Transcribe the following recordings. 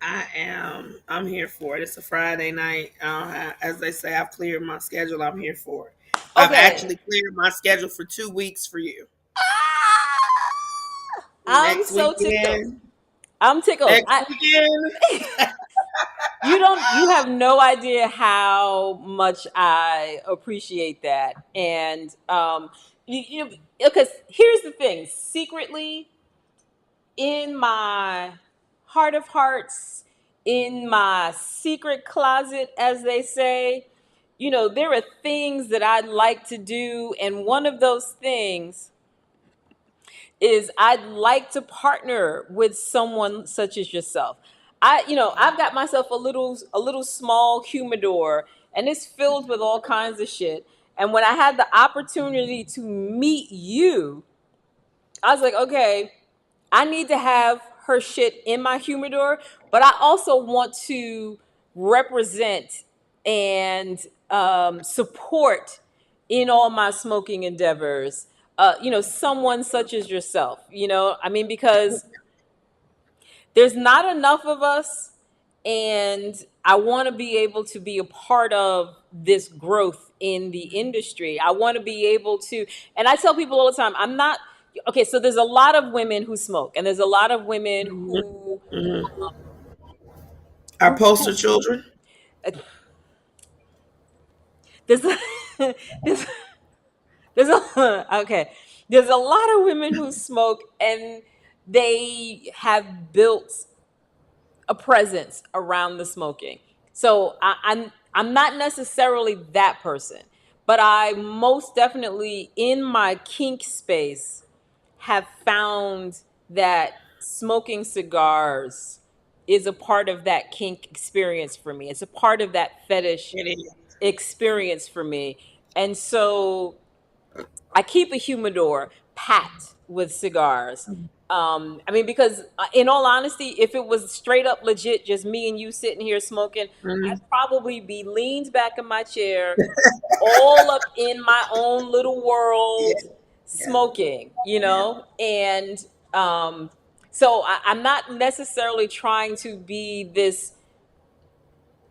I'm here for it. It's a Friday night. As they say, I've cleared my schedule. I'm here for it. I've Okay. actually cleared my schedule for 2 weeks for you. I'm Next so tickled. weekend. I'm tickled. Next weekend. You have no idea how much I appreciate that. And because here's the thing, secretly in my heart of hearts, in my secret closet, as they say, there are things that I'd like to do. And one of those things is I'd like to partner with someone such as yourself. I've got myself a little small humidor, and it's filled with all kinds of shit. And when I had the opportunity to meet you, I was like, okay, I need to have her shit in my humidor, but I also want to represent and support in all my smoking endeavors. Someone such as yourself. I mean, because there's not enough of us, and I want to be able to be a part of this growth in the industry. I want to be able to, and I tell people all the time, I'm not okay. So there's a lot of women who smoke, and there's a lot of women Mhm, who mhm. Our poster who children. uh, there's there's there's a okay. There's a lot of women who smoke, and they have built a presence around the smoking. So I'm not necessarily that person, but I most definitely in my kink space have found that smoking cigars is a part of that kink experience for me. It's a part of that fetish It is. experience for me. And so I keep a humidor packed with cigars. I mean, because in all honesty, if it was straight up legit, just me and you sitting here smoking, I'd Mhm. probably be leaned back in my chair, all up in my own little Yeah, world, yeah, smoking, yeah. and so I'm not necessarily trying to be this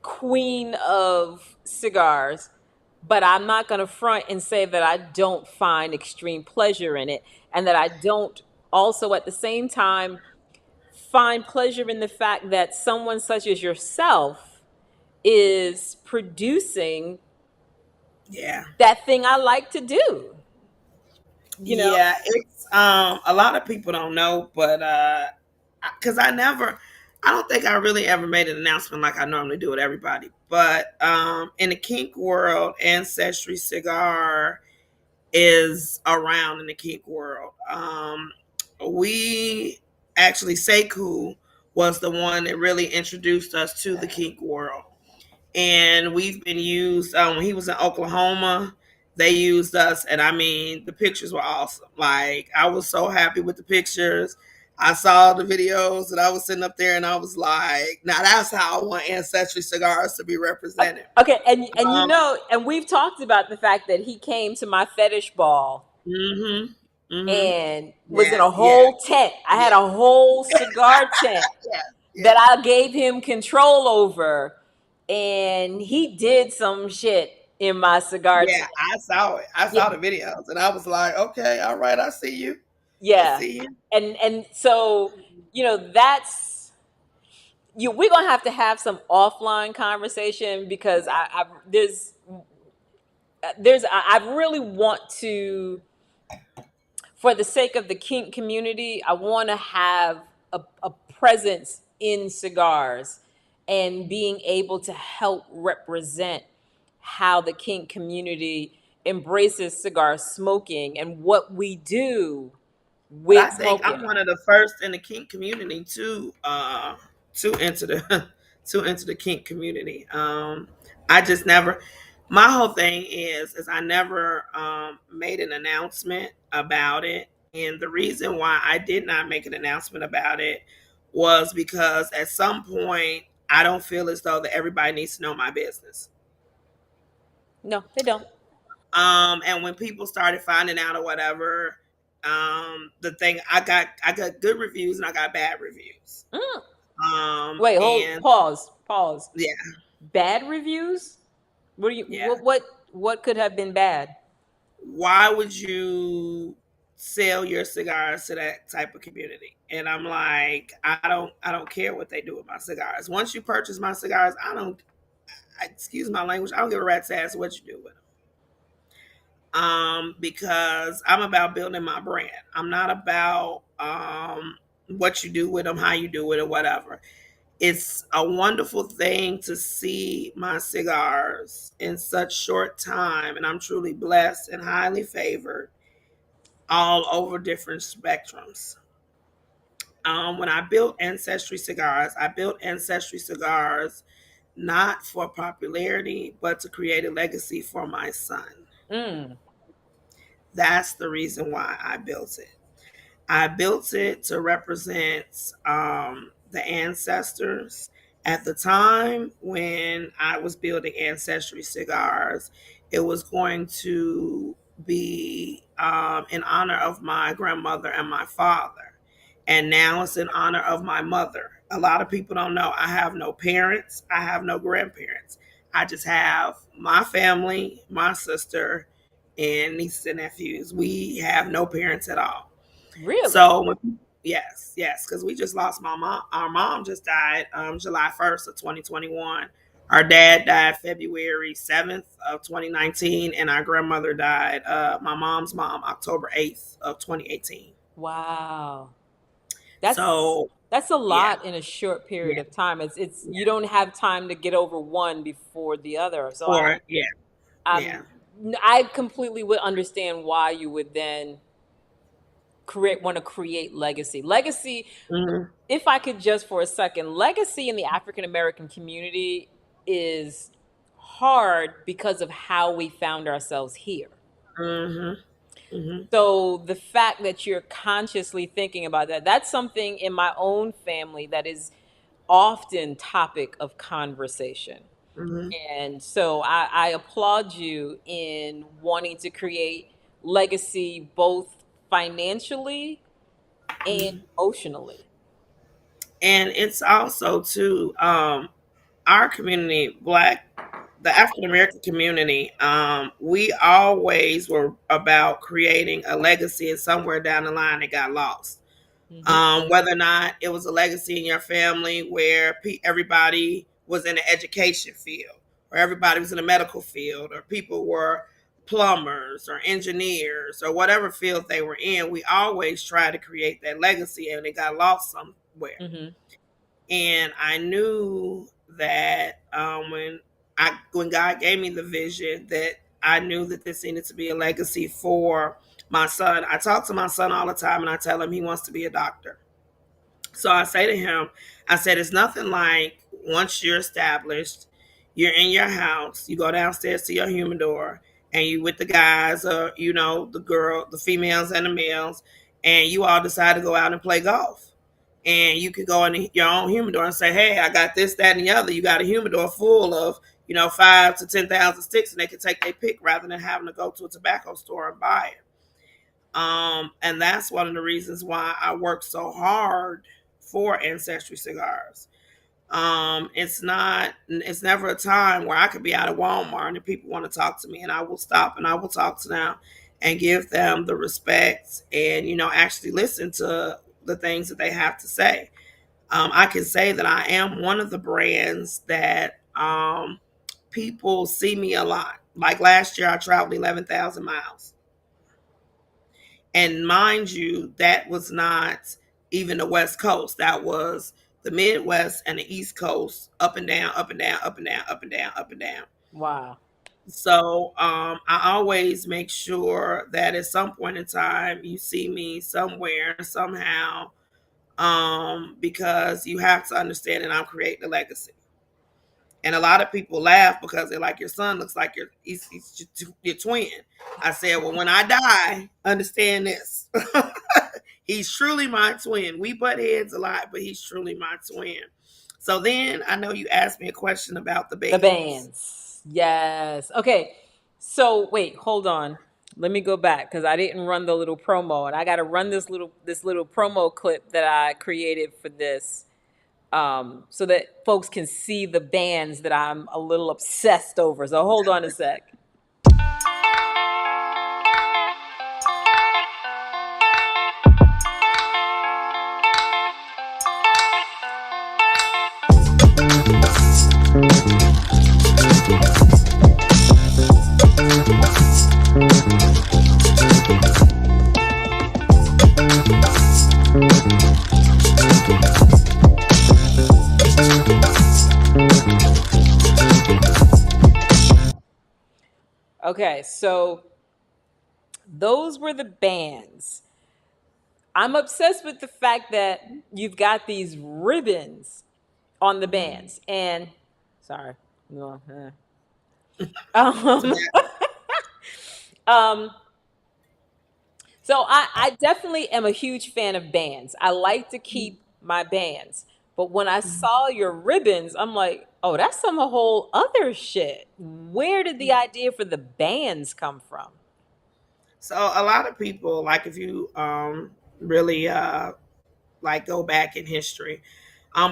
queen of cigars, but I'm not going to front and say that I don't find extreme pleasure in it, and that I don't also at the same time find pleasure in the fact that someone such as yourself is producing Yeah. that thing I like to do, you know? Yeah, it's a lot of people don't know, but because I don't think I really ever made an announcement like I normally do with everybody. But in the kink world, Ancestry Cigar is around in the kink world. We actually Sekou was the one that really introduced us to the kink world, and we've been used when he was in Oklahoma. They used us, and I mean, the pictures were awesome. Like, I was so happy with the pictures. I saw the videos, and I was sitting up there, and I was like, "Now that's how I want Ancestry Cigars to be represented." Okay, and Um, and we've talked about the fact that he came to my fetish ball mhm, mhm, and was in yeah, a yeah, whole tent. I had yeah, a whole cigar tent yeah, that yeah, I gave him control over, and he did some shit in my cigar yeah. tent. I saw it. I Yeah, saw the videos, and I was like, "Okay, all right, I see you. I yeah. see you." And so that's we're gonna have some offline conversation because I really want to, for the sake of the kink community, I want to have a presence in cigars and being able to help represent how the kink community embraces cigar smoking and what we do But I with think smoking. I'm one of the first in the kink community to enter the to enter the kink community. I just never. My whole thing is I never made an announcement about it, and the reason why I did not make an announcement about it was because at some point I don't feel as though that everybody needs to know my business. No, they don't. And when people started finding out or whatever, the thing I got good reviews and I got bad reviews. Mm. Wait, hold, And pause, pause. yeah, Bad reviews? What do you yeah. what could have been bad? Why would you sell your cigars to that type of community? And I'm like, I don't care what they do with my cigars. Once you purchase my cigars, I don't, excuse my language, I don't give a rat's ass what you do with them. Because I'm about building my brand. I'm not about what you do with them, how you do it, or whatever. It's a wonderful thing to see my cigars in such short time, and I'm truly blessed and highly favored all over different spectrums. When I built Ancestry Cigars not for popularity, but to create a legacy for my son. Mm. That's the reason why I built it. I built it to represent the ancestors. At the time when I was building Ancestry Cigars, it was going to be in honor of my grandmother and my father. And now it's in honor of my mother. A lot of people don't know I have no parents, I have no grandparents. I just have my family, my sister, and nieces and nephews. We have no parents at all. Really? So yes, yes, because we just lost my mom. Our mom just died July 1st of 2021. Our dad died February 7th of 2019, and our grandmother died, my mom's mom, October 8th of 2018. Wow. That's So that's a yeah, lot in a short period yeah, of time. It's you yeah. don't have time to get over one before the other. So Or yeah, I'm yeah. I completely would understand why you would then want to create legacy. Legacy, Hmm. if I could just for a second, legacy in the African American community is hard because of how we found ourselves here. Hmm. Hmm. So the fact that you're consciously thinking about that, that's something in my own family that is often topic of conversation. Hmm. And so I applaud you in wanting to create legacy both financially and Hmm. emotionally. And it's also too, our community, black, the African American community, we always were about creating a legacy, and somewhere down the line it got lost. Hmm. Whether or not it was a legacy in your family where everybody was in the education field, or everybody was in the medical field, or people were plumbers or engineers or whatever field they were in, we always try to create that legacy, and it got lost somewhere. Hmm. And I knew that when God gave me the vision, that I knew that this needed to be a legacy for my son. I talk to my son all the time, and I tell him he wants to be a doctor. So I say to him, I said, it's nothing like once you're established, you're in your house, you go downstairs to your humidor, and you with the guys, or the females and the males, and you all decide to go out and play golf. And you can go in your own humidor and say, hey, I got this, that, and the other. You got a humidor full of 5 to 10,000 sticks, and they can take their pick rather than having to go to a tobacco store and buy it. And that's one of the reasons why I work so hard for Ancestry Cigars. It's never a time where I could be out of Walmart and people want to talk to me, and I will stop and I will talk to them and give them the respect, and actually listen to the things that they have to say. I can say that I am one of the brands that people see me a lot. Like last year, I traveled 11,000 miles. And mind you, that was not even the West Coast. That was the Midwest and the East Coast, up and down, up and down, up and down, up and down, up and down. Wow. So I always make sure that at some point in time you see me somewhere, somehow, because you have to understand that I'm creating a legacy. And a lot of people laugh because they're like, your son looks like he's your twin. I said, well, when I die, understand this. He's truly my twin. We butt heads a lot, but he's truly my twin. So then I know you asked me a question about the The bands. bands. Yes. Okay. So wait, hold on. Let me go back because I didn't run the little promo, and I got to run this little promo clip that I created for this. so that folks can see the bands that I'm a little obsessed over. So hold on a sec. Okay, so those were the bands. I'm obsessed with the fact that you've got these ribbons on the bands. And sorry. No, Um, Tobacco. um, so I definitely am a huge fan of bands. I like to keep my bands. But when I saw your ribbons, I'm like, oh, that's some whole other shit. Where did the idea for the bands come from? So a lot of people, like if you really like go back in history,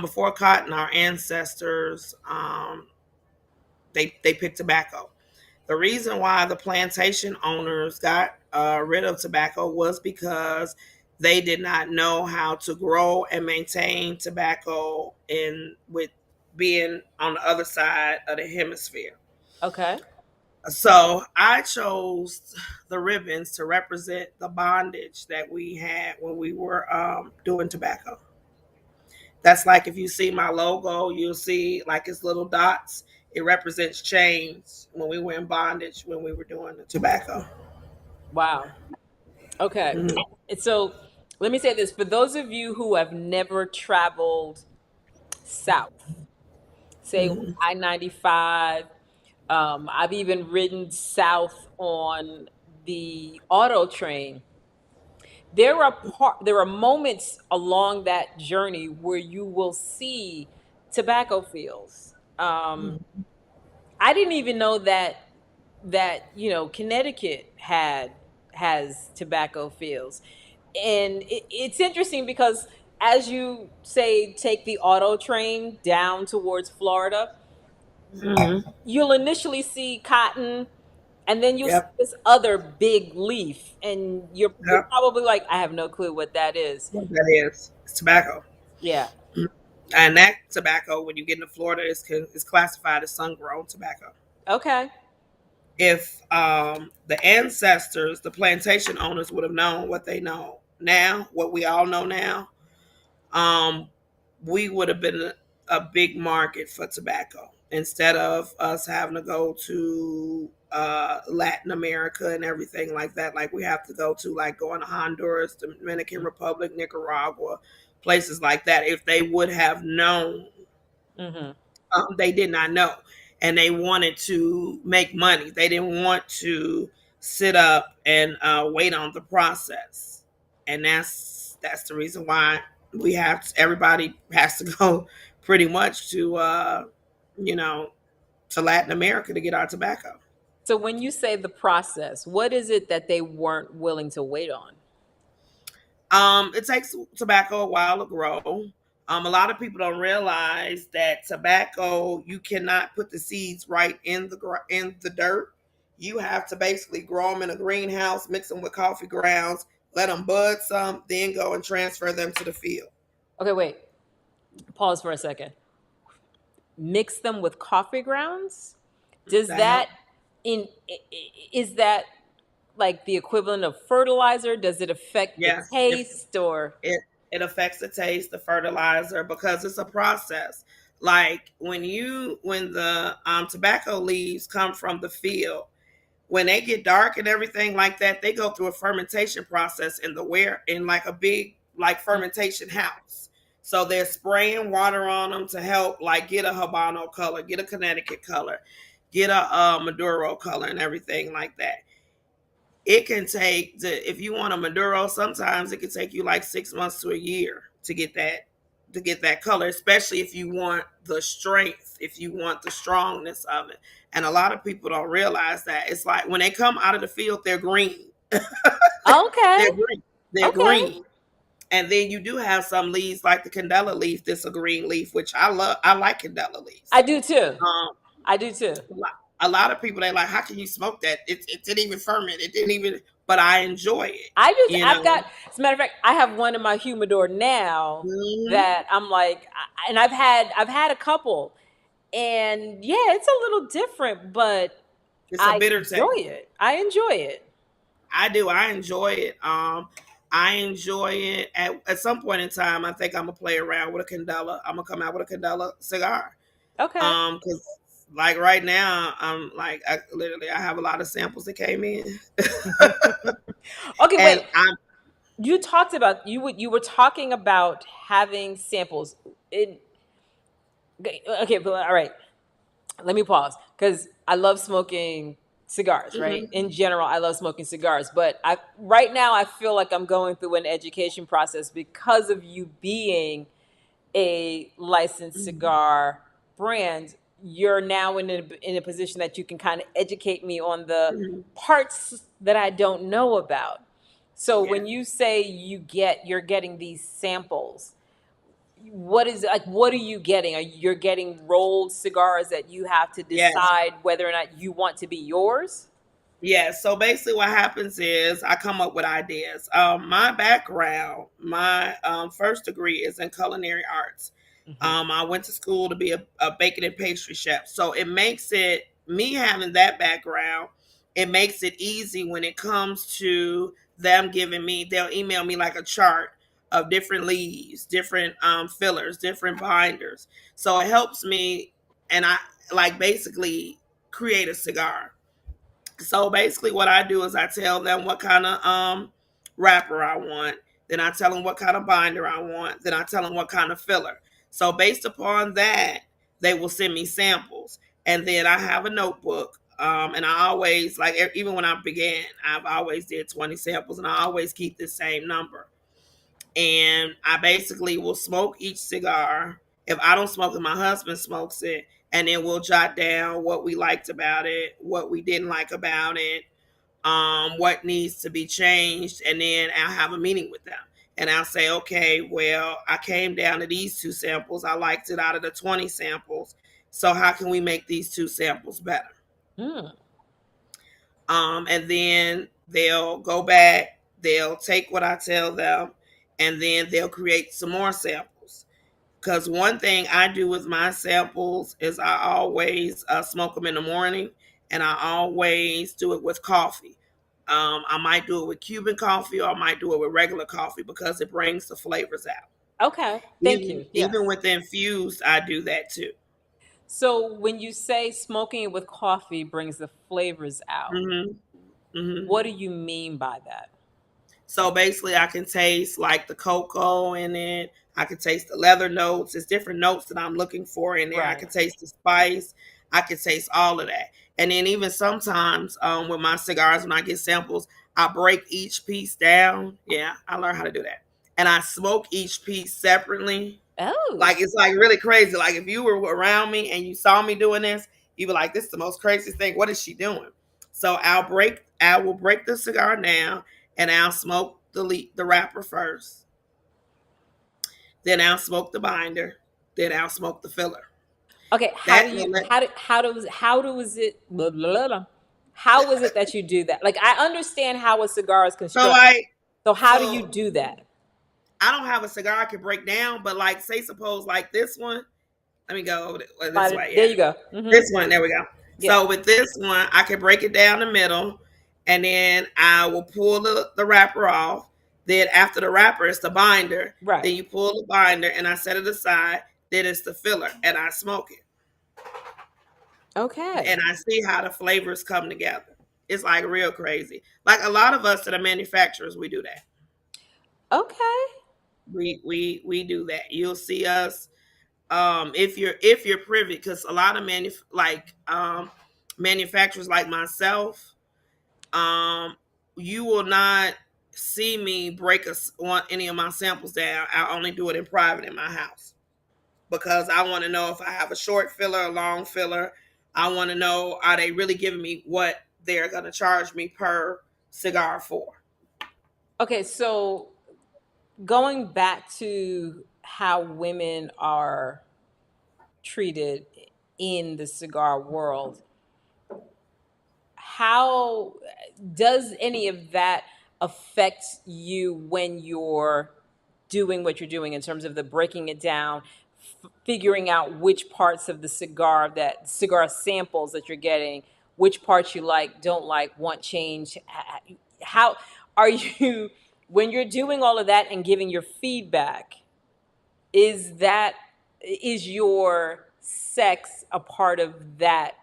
before cotton, our ancestors they picked tobacco. The reason why the plantation owners got rid of tobacco was because they did not know how to grow and maintain tobacco in with being on the other side of the hemisphere. Okay. So I chose the ribbons to represent the bondage that we had when we were doing tobacco. That's like if you see my logo, you'll see like it's little dots. It represents chains when we were in bondage when we were doing the tobacco. Wow. Okay. Mhm. And so let me say this for those of you who have never traveled south, say Mhm. I 95, I've even ridden south on the auto train. There are moments along that journey where you will see tobacco fields. I didn't even know that Connecticut has tobacco fields, and it's interesting because as you say take the auto train down towards Florida, Mhm. you'll initially see cotton, and then you'll see Yep. this other big leaf, and you're Yep. probably like, I have no clue what that is. What that is? It's tobacco. Yeah. Mhm. And that tobacco, when you get into Florida, is classified as sun grown tobacco. Okay. If the ancestors, the plantation owners, would have known what they know now, what we all know now, um, we would have been a big market for tobacco instead of us having to go to Latin America and everything like that. Like we have to go to, like going to Honduras, Dominican Republic, Nicaragua, places like that. If they would have known, Mm-hmm. they did not know, and they wanted to make money. They didn't want to sit up and wait on the process, and that's the reason why we have everybody has to go pretty much to you know to Latin America to get our tobacco. So when you say the process, what is it that they weren't willing to wait on? It takes tobacco a while to grow. A lot of people don't realize that tobacco, you cannot put the seeds right in in the dirt. You have to basically grow them in a greenhouse, mix them with coffee grounds, let them bud some, then go and transfer them to the field. Okay, wait. Pause for a second. Mix them with coffee grounds? Does That help? that in is that like the equivalent of fertilizer? Does it affect the Yes. If taste or it affects the taste, the fertilizer, because it's a process. Like when the tobacco leaves come from the field, when they get dark and everything like that, they go through a fermentation process in the where in like a big like fermentation house. So they're spraying water on them to help like get a Habano color, get a Connecticut color, get a Maduro color, and everything like that. It can take if you want a Maduro, sometimes it can take you like 6 months to a year to get that color, especially if you want the strength, if you want the strongness of it. And a lot of people don't realize that it's like when they come out of the field, they're green. okay. They're green. They're Okay. green. And then you do have some leaves like the candela leaf. This a green leaf, which I love. I like candela I leaves. do too. Um, I do too. a lot of people they like, how can you smoke that? It didn't even ferment. It didn't even. But I enjoy it. I just, You I've know. got, as a matter of fact, I have one in my humidor now Hmm. that I'm like, and I've had a couple, and yeah, it's a little different, but It's a I bitter enjoy taste. it. I enjoy it. I do. I enjoy it. I enjoy it. At some point in time, I think I'm gonna play around with a candela. I'm gonna come out with a candela cigar. Okay. Because like right now, I'm like I have a lot of samples that came in, Okay, and wait. You talked about you were talking about having samples. It, okay, but all right. Let me pause because I love smoking cigars, right? Mhm, In general, I love smoking cigars, but I right now I feel like I'm going through an education process because of you being a licensed mhm, cigar brand. You're now in a position that you can kind of educate me on the mhm. parts that I don't know about. So Yeah. when you say you're getting these samples, what is like what are you getting? Are you're getting rolled cigars that you have to Yes. decide whether or not you want to be yours? Yeah, so basically what happens is I come up with ideas. My background, my first degree is in culinary arts. Hmm. I went to school to be a baking and pastry chef. So it makes it, me having that background, it makes it easy when it comes to them giving me, they'll email me like a chart of different leaves, different fillers, different binders. So it helps me, and I like basically create a cigar. So basically, what I do is I tell them what kind of wrapper I want. Then I tell them what kind of binder I want. Then I tell them what kind of filler. So based upon that, they will send me samples, and then I have a notebook. And I always like even when I began, I've always did 20 samples, and I always keep the same number. And I basically will smoke each cigar. If I don't smoke it, my husband smokes it, and then we'll jot down what we liked about it, what we didn't like about it, what needs to be changed, and then I'll have a meeting with them. And I'll say, okay, well, I came down to these two samples. I liked it out of the 20 samples. So how can we make these two samples better? Hmm. And then they'll go back, they'll take what I tell them, and then they'll create some more samples. Because one thing I do with my samples is I always smoke them in the morning, and I always do it with coffee. I might do it with Cuban coffee, or I might do it with regular coffee because it brings the flavors out. Okay. Thank Even you. even Yes. with the infused, I do that too. So when you say smoking it with coffee brings the flavors out, Hmm. Hmm. what do you mean by that? So basically, I can taste like the cocoa in it. I can taste the leather notes. It's different notes that I'm looking for in there. I Right. can taste the spice. I can taste all of that. And then even sometimes with my cigars, when I get samples, I break each piece down. Yeah, I learned how to do that. And I smoke each piece separately. Oh. Like it's like really crazy. Like if you were around me and you saw me doing this, you'd be like, "This is the most craziest thing. What is she doing?" So I will break the cigar down, and I'll smoke the wrapper first. Then I'll smoke the binder. Then I'll smoke the filler. Okay, how do That you will let. how does it blah, blah, blah, blah. How is it that you do that? Like I understand how a cigar is So constructed. like So how do you so do that? I don't have a cigar I can break down, but like say suppose like this one. Let me go this way. There Yeah, you go. Hmm. this one. There we go. Yeah. So with this one, I can break it down the middle, and then I will pull the wrapper off. Then after the wrapper, it's the binder. Right. Then you pull the binder, and I set it aside. Then it's the filler, and I smoke it, Okay. and I see how the flavors come together. It's like real crazy. Like a lot of us that are manufacturers, we do that. Okay. We do that. You'll see us if you're privy, because a lot of manufacturers like myself, um you will not see me break any of my samples down. I only do it in private in my house because I want to know if I have a short filler, a long filler. I want to know, are they really giving me what they're going to charge me per cigar for. Okay. So going back to how women are treated in the cigar world, how does any of that affect you when you're doing what you're doing in terms of the breaking it down, figuring out which parts of the cigar, that cigar samples that you're getting, which parts you like, don't like, want change? How are you when you're doing all of that and giving your feedback? Is that is your sex a part of that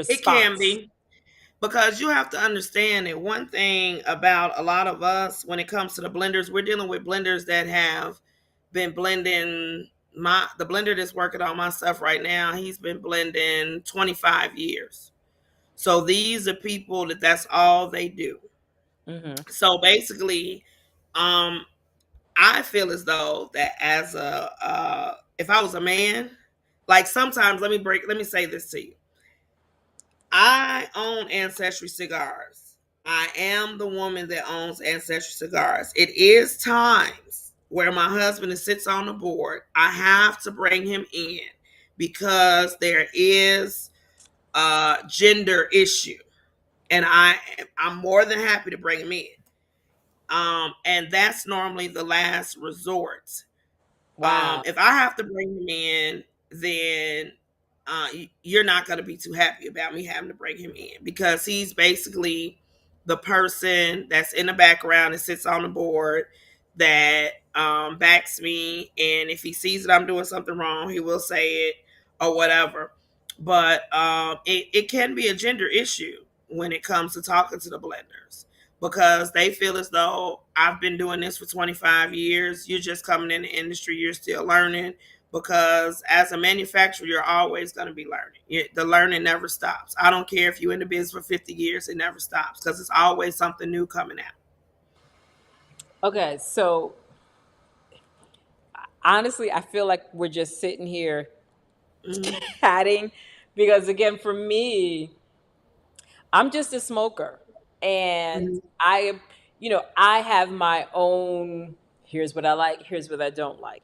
It can response? be, because you have to understand that one thing about a lot of us when it comes to the blenders, we're dealing with blenders that have been blending. The blender that's working on my stuff right now, he's been blending 25 years. So these are people that's all they do. Hmm. So basically, um, I feel as though that as if I was a man, like sometimes let me say this to you. I own Ancestry Cigars. I am the woman that owns Ancestry Cigars. It is times where my husband sits on the board. I have to bring him in because there is a gender issue, and I'm more than happy to bring him in. And that's normally the last resort. Wow. If I have to bring him in, then you're not going to be too happy about me having to bring him in, because he's basically the person that's in the background and sits on the board that backs me. And if he sees that I'm doing something wrong, he will say it or whatever. But it can be a gender issue when it comes to talking to the blenders, because they feel as though I've been doing this for 25 years. You're just coming in the industry, you're still learning. Because as a manufacturer, you're always going to be learning. The learning never stops. I don't care if you're in the business for 50 years, it never stops, because it's always something new coming out. Okay, so honestly, I feel like we're just sitting here Mm-hmm. chatting because, again, for me, I'm just a smoker. And Mm-hmm. I have my own, here's what I like, here's what I don't like.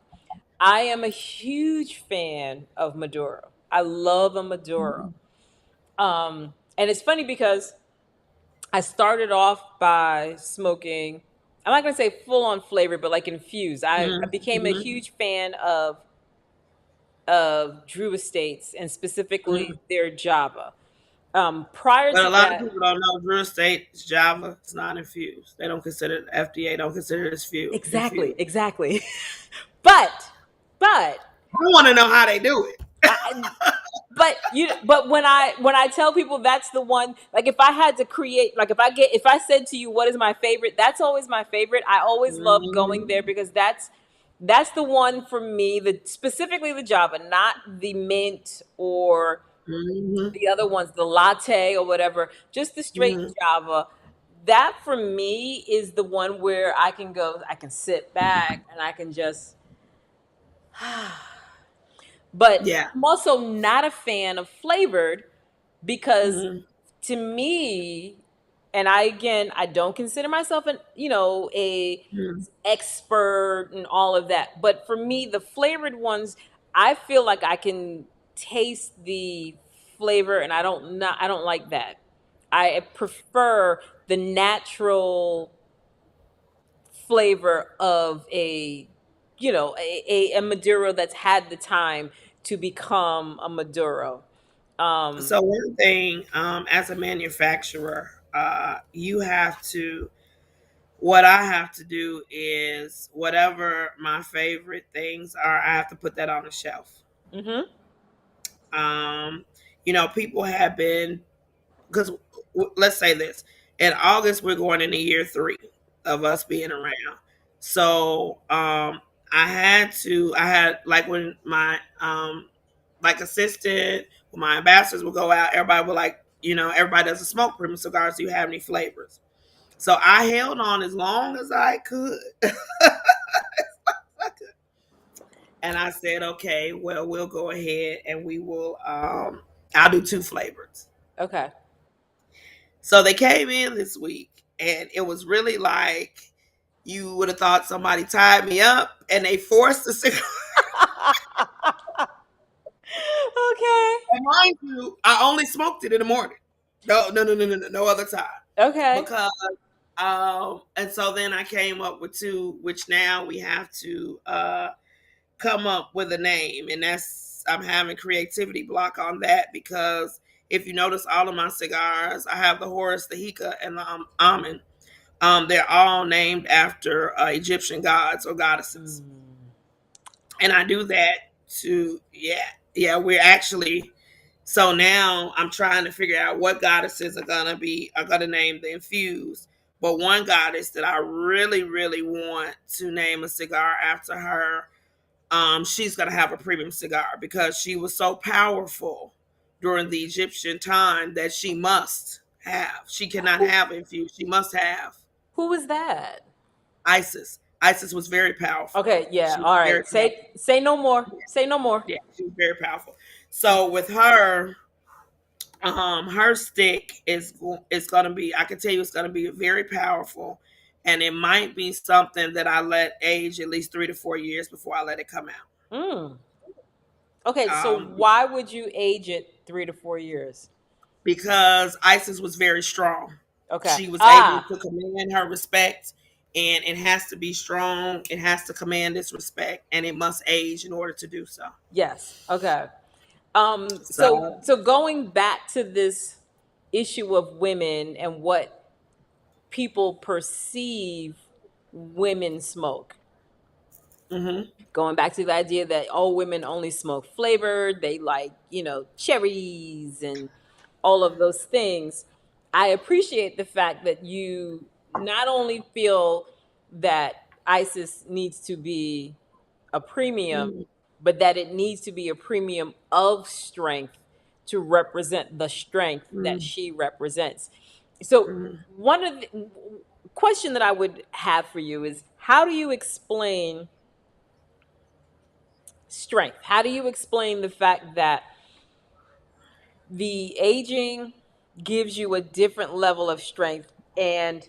I am a huge fan of Maduro. I love a Maduro. And it's funny because I started off by smoking, I'm not going to say full on flavor, but like infused. I became a Mm-hmm. huge fan of Drew Estates and specifically Mm-hmm. their Java. Prior But to a lot of that, people don't know real estate is Java. It's not infused. They don't consider it, FDA don't consider it as exactly, infused. exactly. but I want to know how they do it. I, but when I tell people that's the one, like if I had to create, like if I said to you what is my favorite, that's always my favorite. I always love going there Mm-hmm. because that's the one for me, the specifically the Java, not the mint or Mm-hmm. the other ones, the latte or whatever, just the straight Mm-hmm. Java. That for me is the one where I can sit back and I can just but Yeah. I'm also not a fan of flavored because Mm-hmm. to me, and I don't consider myself a Mm-hmm. expert and all of that, but for me the flavored ones, I feel like I can taste the flavor and I don't like that. I prefer the natural flavor of a Maduro that's had the time to become a Maduro. um So one thing, as a manufacturer, you have to. What I have to do is whatever my favorite things are, I have to put that on the shelf. mhm Um, people have been, because let's say this, in August we're going into year 3 of us being around. So I had like when my like assistant, when my ambassadors would go out, everybody would like, everybody doesn't smoke premium cigars. Do you have any flavors? So I held on as long as I could. And I said, okay, well, we'll go ahead and we will, I'll do 2 flavors. okay. So they came in this week, and it was really like, You would have thought somebody tied me up and they forced the cigar. Okay. And mind you, I only smoked it in the morning. No, no, no, no, no, no, no other time. Okay. Because and so then I came up with two, which now we have to come up with a name, and that's I'm having creativity block on that because if you notice all of my cigars, I have the Horus, the Hika, and the Amen. They're all named after Egyptian gods or goddesses, Mm. and I do that to yeah. We're actually so now I'm trying to figure out what goddesses are gonna name the infused. But one goddess that I really, really want to name a cigar after her, she's gonna have a premium cigar because she was so powerful during the Egyptian time that she must have. She cannot Who, have infused. She must have who was that? Isis. Isis was very powerful. Okay, yeah. She was All very right. powerful. Say no more. Say no more. Yeah, she was very powerful. So with her, her stick is gonna be. I can tell you, it's gonna be very powerful, and it might be something that I let age at least 3 to 4 years before I let it come Mm. Okay, out. so why would you age it 3 to 4 years? Because Isis was very strong. Okay. She was able Ah, to command her respect, and it has to be strong. It has to command its respect, and it must age in order to do so. yes. Okay. So, So going back to this issue of women and what people perceive women smoke. hmm Going back to the idea that all women only smoke flavored, they like, cherries and all of those things. I appreciate the fact that you not only feel that ISIS needs to be a premium, hmm but that it needs to be a premium of strength to represent the strength that hmm she represents. So, hmm one of the question that I would have for you is how do you explain strength? How do you explain the fact that the aging gives you a different level of strength? And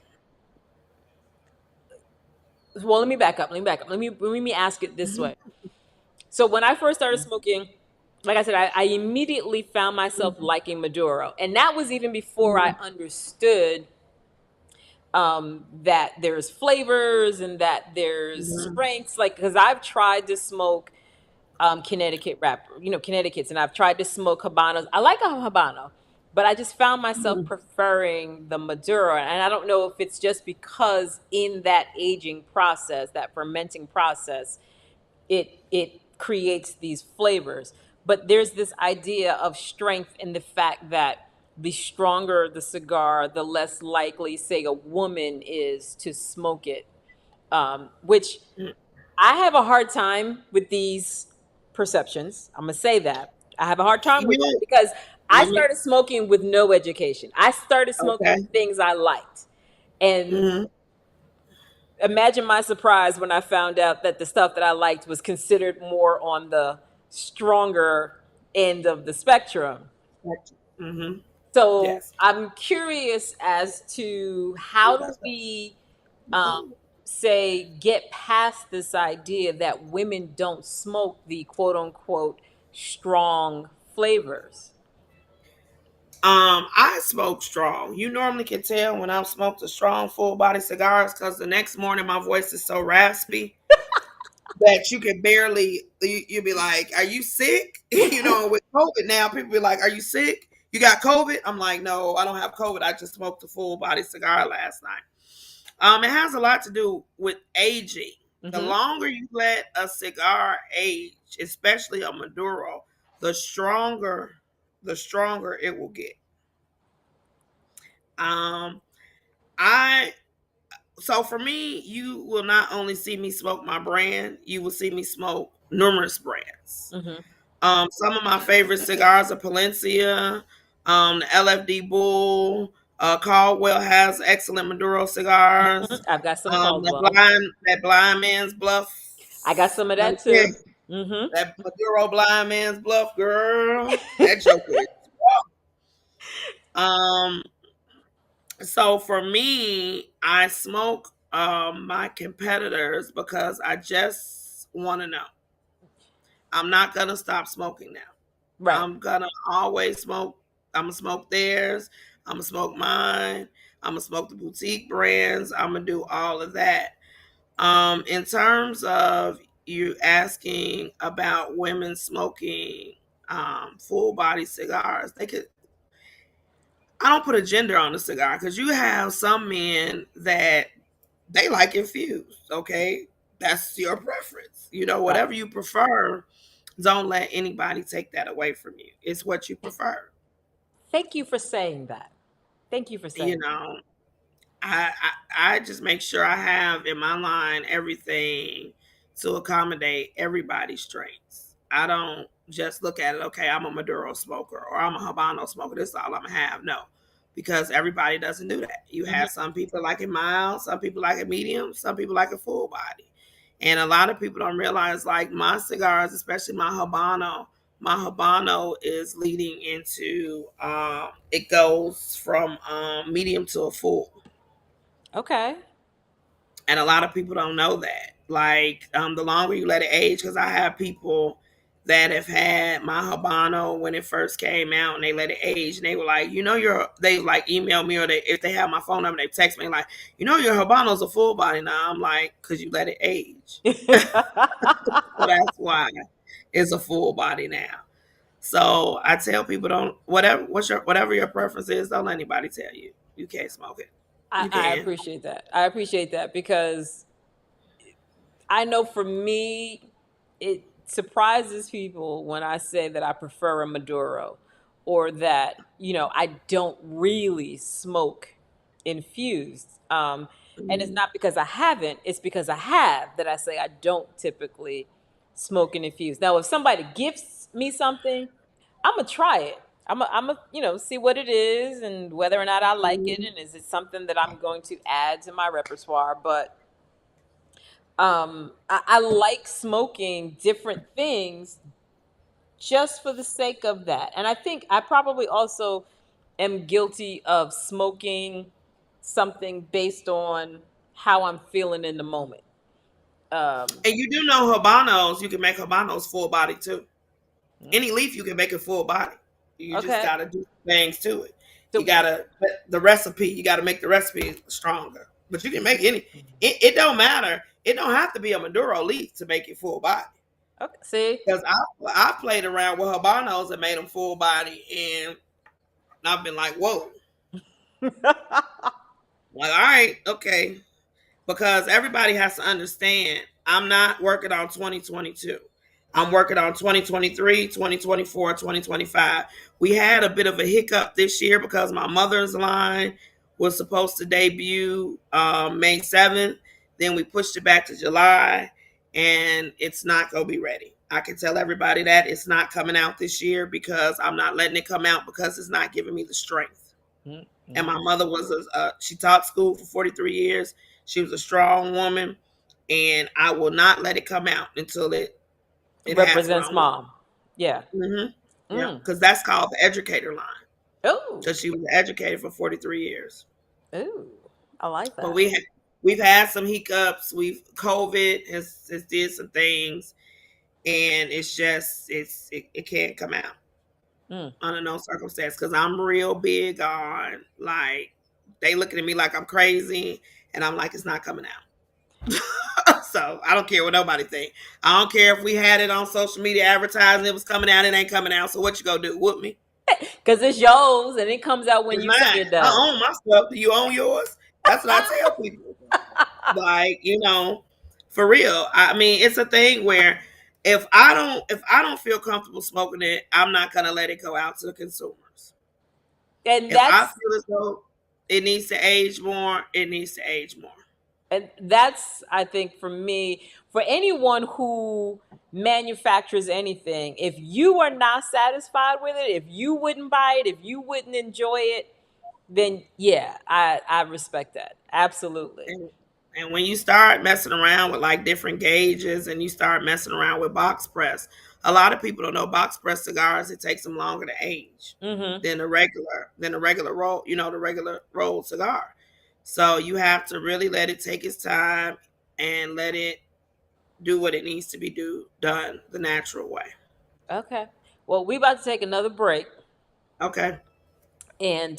well, let me back up. Let me back up. Let me ask it this way. So when I first started smoking, like I said, I immediately found myself liking Maduro, and that was even before I understood that there's flavors and that there's hmm strengths. Like because I've tried to smoke Connecticut wrapper, Connecticut's, and I've tried to smoke Habanos. I like a Habano, but I just found myself preferring the Maduro. And I don't know if it's just because in that aging process, that fermenting process, it creates these flavors. But there's this idea of strength in the fact that the stronger the cigar, the less likely, say, a woman is to smoke it. Which I have a hard time with these perceptions. I'm gonna say that I have a hard time with that Yeah. because I Let me. started smoking with no education. I started smoking Okay. the things I liked, and hmm imagine my surprise when I found out that the stuff that I liked was considered more on the stronger end of the spectrum. hmm So Yes. I'm curious as to how do we um, say get past this idea that women don't smoke the quote unquote strong flavors. I smoke strong. You normally can tell when I've smoked a strong full body cigars because the next morning my voice is so raspy that you can barely. You'll be like, "Are you sick?" With COVID now, people be like, "Are you sick? You got COVID?" I'm like, "No, I don't have COVID. I just smoked a full body cigar last night." It has a lot to do with aging. The Mm-hmm. longer you let a cigar age, especially a Maduro, the stronger it will get. Um, I so for me, you will not only see me smoke my brand, you will see me smoke numerous brands. Mm-hmm. Some of my favorite cigars are Palencia, the LFD Bull. Caldwell has excellent Maduro cigars. I've got some Caldwell. That blind man's bluff. I got some of Let me that tell too. you, Mm-hmm. that Maduro blind man's bluff, girl. That joker is. Um, so for me, I smoke. my competitors because I just want to know. I'm not gonna stop smoking now. Right. I'm gonna always smoke. I'm gonna smoke theirs. I'm gonna smoke mine. I'm gonna smoke the boutique brands. I'm gonna do all of that. In terms of you asking about women smoking full body cigars, they could. I don't put a gender on the cigar because you have some men that they like infused. Okay, that's your preference. Right. Whatever you prefer. Don't let anybody take that away from you. It's what you prefer. Thank you for saying that. Thank you for You saying know, I just make sure I have in my line everything to accommodate everybody's strengths. I don't just look at it, okay, I'm a Maduro smoker or I'm a Habano smoker. This is all I'm gonna have. No, because everybody doesn't do that. You that. have some people like it mild, some people like it medium, some people like a full body. And a lot of people don't realize, like my cigars, especially my Habano is leading into it goes from medium to a full, Okay. and a lot of people don't know that. Like the longer you let it age, because I have people that have had my Habano when it first came out, and they let it age, and they were like, they like email me, or if they have my phone number, they text me like, your Habano's a full body now. I'm like, because you let it age, so that's why it's a full body now. So I tell people, don't whatever your preference is, don't let anybody tell you you can't smoke it. You I can. appreciate that. I appreciate that because I know for me, it surprises people when I say that I prefer a Maduro or that, I don't really smoke infused. And it's Mhm. not because I haven't, it's because I have that I say I don't typically smoke an infused. Now, if somebody gifts me something, I'm going to try it. See what it is and whether or not I like it. Mhm. And is it something that I'm going to add to my repertoire? But I like smoking different things just for the sake of that. And I think I probably also am guilty of smoking something based on how I'm feeling in the moment. Um, And you do know Habanos, you can make Habanos full body too. mm, Any leaf you can make it full body. You just okay. gotta do things to it. You So, gotta the recipe. You gotta make the recipe stronger. But you can make any. It don't matter. It don't have to be a Maduro leaf to make it full body. okay. See, Because I played around with Habanos and made them full body, and I've been like, whoa, like all right, okay, because everybody has to understand I'm not working on 2022. I'm working on 2023, 2024, 2025. We had a bit of a hiccup this year because my mother's line was supposed to debut May 7th. Then we pushed it back to July, and it's not going to be ready. I can tell everybody that it's not coming out this year because I'm not letting it come out because it's not giving me the strength. And my mother was she taught school for 43 years. She was a strong woman, and I will not let it come out until it has what I represents want. mom. Yeah. Yeah, Mm. because that's called the educator line. Oh, Because she was educated for 43 years. ooh, I like But that. we've had some hiccups. COVID has did some things, and it's just it can't come out Mm. under no circumstance because I'm real big on, like, they looking at me like I'm crazy, and I'm like, it's not coming out. So I don't care what nobody think. I don't care if we had it on social media advertising it was coming out, it ain't coming out. So what you gonna do with me? Because it's yours and it comes out when It's you say mine. it I does. own my stuff. Do you own yours? That's what I tell people. Like, for real. I mean, it's a thing where if I don't feel comfortable smoking it, I'm not gonna let it go out to the consumers. and If I that's feel as though it needs to age more, it needs to age more. and that's I think for me, for anyone who manufactures anything, if you are not satisfied with it, if you wouldn't buy it, if you wouldn't enjoy it, then yeah, I respect that. Absolutely. And, and when you start messing around with like different gauges and you start messing around with box press, a lot of people don't know box press cigars, it takes them longer to age Mhm. than the regular roll, the regular rolled cigar. So you have to really let it take its time and let it do what it needs to be done the natural way. Okay. Well, we about to take another break, Okay. and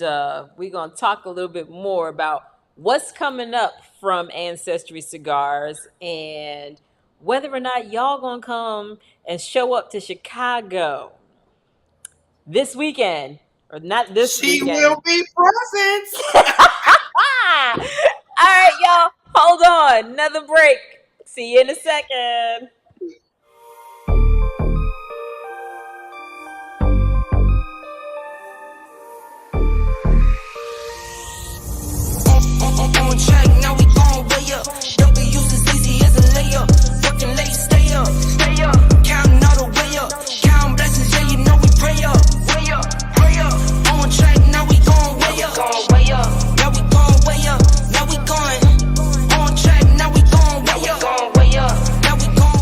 we're gonna talk a little bit more about what's coming up from Ancestry Cigars and whether or not y'all gonna come and show up to Chicago this weekend, or not this She will weekend. be present. All right, y'all, hold on. Another break. See you in a second. On track, now we gon' way up. W's as easy as a layup. Working late, stay up, stay up. Counting all the way up. Counting blessings, yeah, you know we pray up, way up, pray up. On track, now we gon' way up, way up. Now we gon' way up, now we going. On track, now we gon' way up, way up. Now we gon'.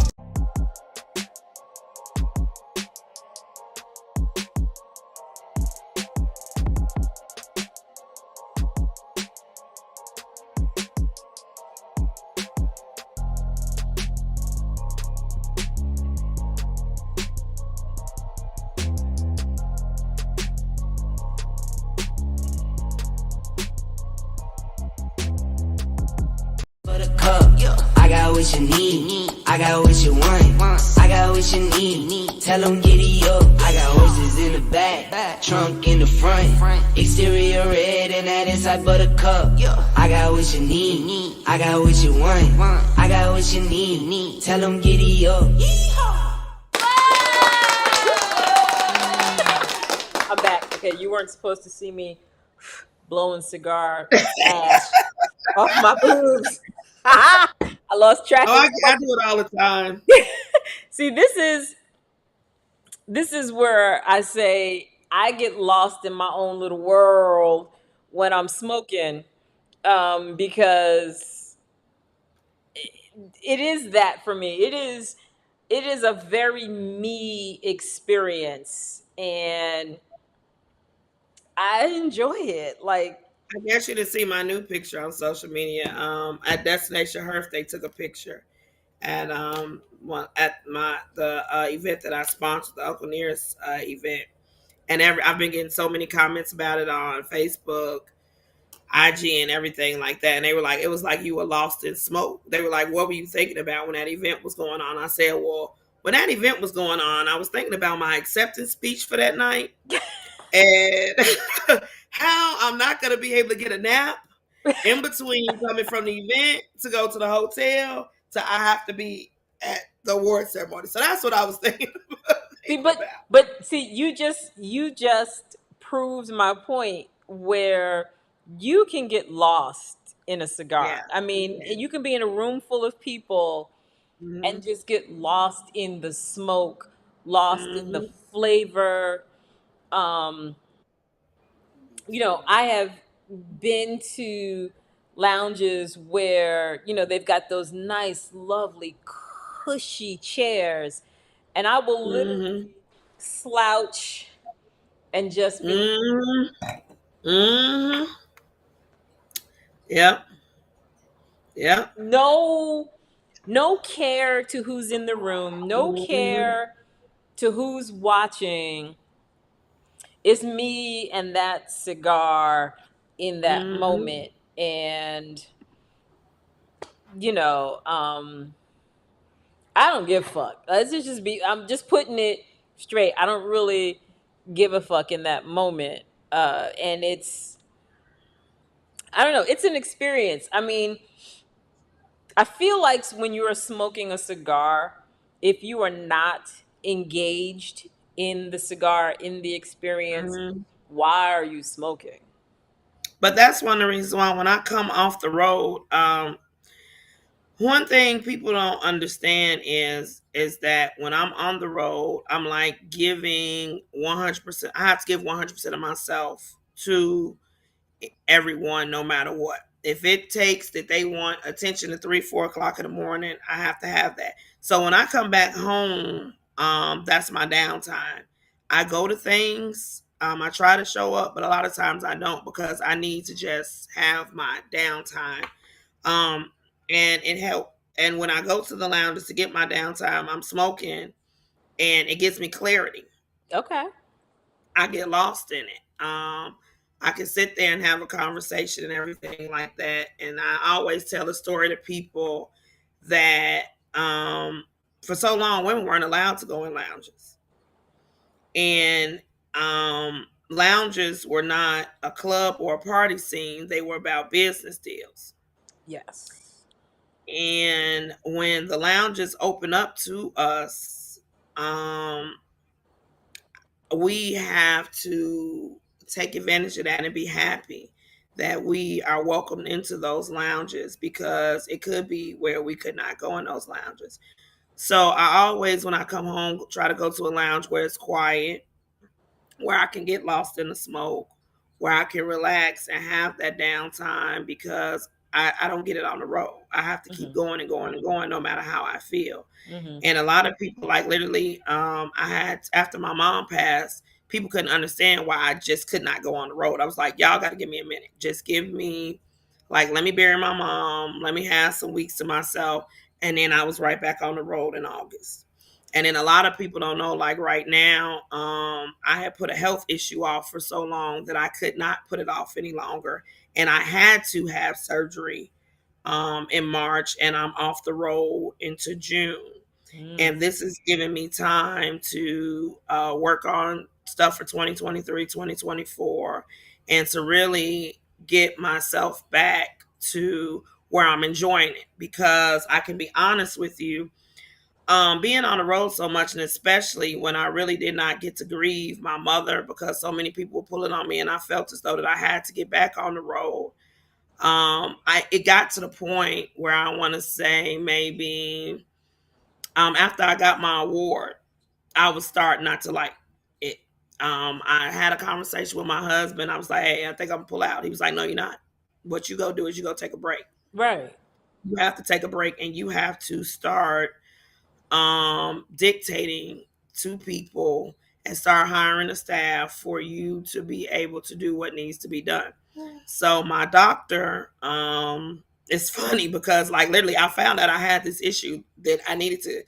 For the cup, I got what you need, I got what you want, I got what you need. Tell them giddy up, I got horses in the back, trunk in the front, exterior red and that inside buttercup. I got what you need, I got what you want, I got what you need. Tell them giddy up. I'm back. Okay, you weren't supposed to see me blowing cigar ash off my boobs. I lost track Oh, of. I do it all the time. See, this is where I say I get lost in my own little world when I'm smoking, because it is that for me. It is a very me experience, and I enjoy it. Like, I guess you didn't see my new picture on social media. At Destination Herf, they took a picture at at the event that I sponsored, the Uncle Nearest event, and I've been getting so many comments about it on Facebook, IG, and everything like that. And they were like, it was like you were lost in smoke. They were like, what were you thinking about when that event was going on? I said, well, when that event was going on, I was thinking about my acceptance speech for that night and how I'm not going to be able to get a nap in between coming from the event to go to the hotel to I have to be at the award ceremony. So that's what I was thinking, see, thinking but about. but see, you just proved my point where you can get lost in a cigar. Yeah. I mean, Yeah. you can be in a room full of people Mm-hmm. and just get lost in the smoke, lost in the Mm-hmm. flavor. Um, I have been to lounges where, they've got those nice, lovely, cushy chairs, and I will literally Mm-hmm. slouch and just be Mm-hmm. Mm-hmm. Yep. Yep. no care to who's in the room, no Mm-hmm. care to who's watching. It's me and that cigar in that Mm-hmm. moment. And you know um I don't give a fuck. Let's just be. I'm just putting it straight. I don't really give a fuck in that moment. And I don't know. It's an experience. I mean, I feel like when you are smoking a cigar, if you are not engaged in the cigar, in the experience, Mm-hmm. why are you smoking? But that's one of the reasons why when I come off the road, one thing people don't understand is that when I'm on the road, I'm like giving 100%. I have to give 100% of myself to everyone, no matter what. If it takes that they want attention at 3, 4 o'clock in the morning, I have to have that. So when I come back home, that's my downtime. I go to things. I try to show up, but a lot of times I don't because I need to just have my downtime. Um, and it help. And when I go to the lounges to get my downtime, I'm smoking, and it gives me clarity. Okay. I get lost in it. I can sit there and have a conversation and everything like that. And I always tell a story to people that for so long women weren't allowed to go in lounges, and lounges were not a club or a party scene. They were about business deals. Yes. And when the lounges open up to us, um, we have to take advantage of that and be happy that we are welcomed into those lounges, because it could be where we could not go in those lounges. So I always, when I come home, try to go to a lounge where it's quiet, where I can get lost in the smoke, where I can relax and have that downtime, because I don't get it on the road. I have to keep Hmm. going and going and going no matter how I feel. Hmm. And a lot of people, like literally, I had, after my mom passed, people couldn't understand why I just could not go on the road. I was like, y'all got to give me a minute. Just give me, like, let me bury my mom. Let me have some weeks to myself. And then I was right back on the road in August. And then a lot of people don't know, like right now, I had put a health issue off for so long that I could not put it off any longer. And I had to have surgery in March, and I'm off the road into June. Mm. And this is giving me time to work on stuff for 2023, 2024, and to really get myself back to where I'm enjoying it. Because I can be honest with you, being on the road so much, and especially when I really did not get to grieve my mother because so many people were pulling on me, and I felt as though that I had to get back on the road. I It got to the point where I want to say maybe after I got my award, I was starting not to like it. I had a conversation with my husband. I was like, "Hey, I think I'm gonna pull out." He was like, "No, you're not. What you go do is you go take a break. Right. You have to take a break, and you have to start dictating to people and start hiring a staff for you to be able to do what needs to be done." So my doctor, it's funny because like literally I found out I had this issue that I needed to.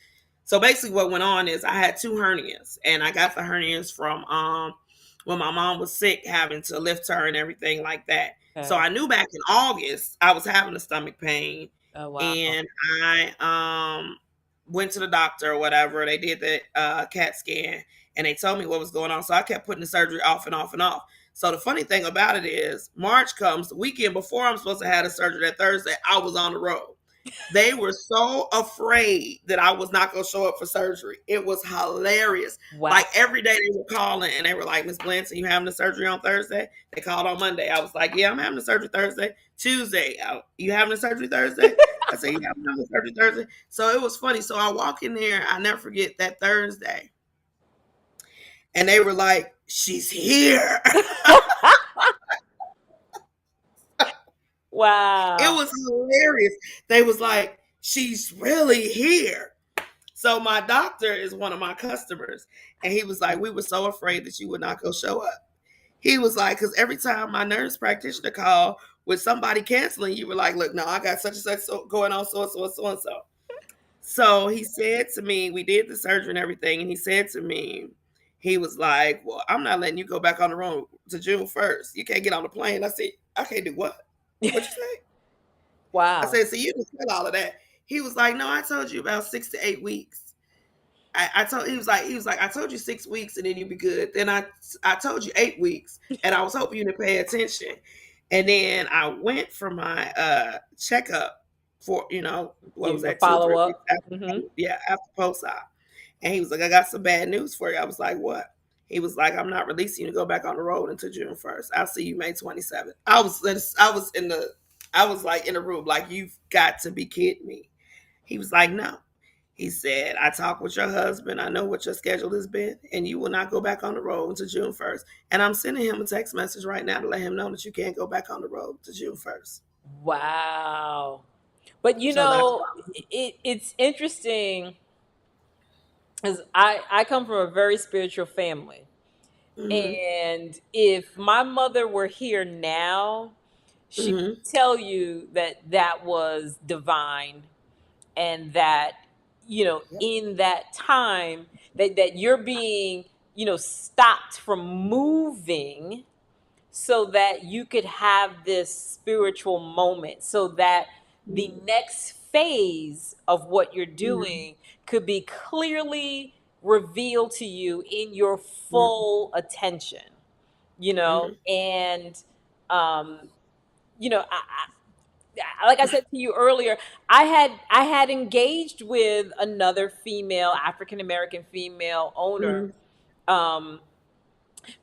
So basically what went on is I had two hernias, and I got the hernias from when my mom was sick, having to lift her and everything like that. So Okay. I knew back in August I was having a stomach pain, Oh wow. and I went to the doctor or whatever. They did the CAT scan, and they told me what was going on. So I kept putting the surgery off and off and off. So the funny thing about it is, March comes, the weekend before I'm supposed to have the surgery, that Thursday, I was on the road. They were so afraid that I was not going to show up for surgery. It was hilarious. Wow. Like every day they were calling, and they were like, "Miss Blanton, you having the surgery on Thursday?" They called on Monday. I was like, "Yeah, I'm having the surgery Thursday." Tuesday, "You having the surgery Thursday?" I said, "Yeah, I'm having the surgery Thursday." So it was funny. So I walk in there, I never forget that Thursday, and they were like, "She's here." It Wow. was hilarious. They was like, "She's really here." So my doctor is one of my customers, and he was like, "We were so afraid that you would not go show up." He was like, "Because every time my nurse practitioner called with somebody canceling, you were like, 'Look, no, I got such and such going on, so and so and so and so.'" So he said to me, we did the surgery and everything, and he said to me, he was like, "Well, I'm not letting you go back on the road to June 1st. You can't get on the plane." I said, "I can't do what? What you say?" I Wow. said, "So you just said all of that." He was like, "No, I told you about 6 to 8 weeks." I told he was like, "I told you 6 weeks and then you'd be good. Then I told you 8 weeks, and I was hoping you to pay attention." And then I went for my checkup for, what was Your that, 2 or 3 follow weeks up. after, Hmm. yeah, after post op. And he was like, "I got some bad news for you." I was like, "What?" He was like, "I'm not releasing you to go back on the road until June 1st. I'll see you May 27th. I was like in the room, like, "You've got to be kidding me." He was like, "No." He said, "I talked with your husband. I know what your schedule has been, and you will not go back on the road until June 1st. And I'm sending him a text message right now to let him know that you can't go back on the road to June 1st. Wow. But So that's why. it's interesting, because I come from a very spiritual family. Mm-hmm. And if my mother were here now, she Mm-hmm. would tell you that that was divine, and that, Yep. in that time, that you're being, stopped from moving so that you could have this spiritual moment, so that the next phase of what you're Mm-hmm. doing could be clearly revealed to you in your Mm-hmm. full attention, Mm-hmm. and um, like I said to you earlier, I had engaged with another female, African American female owner, Mm-hmm. um,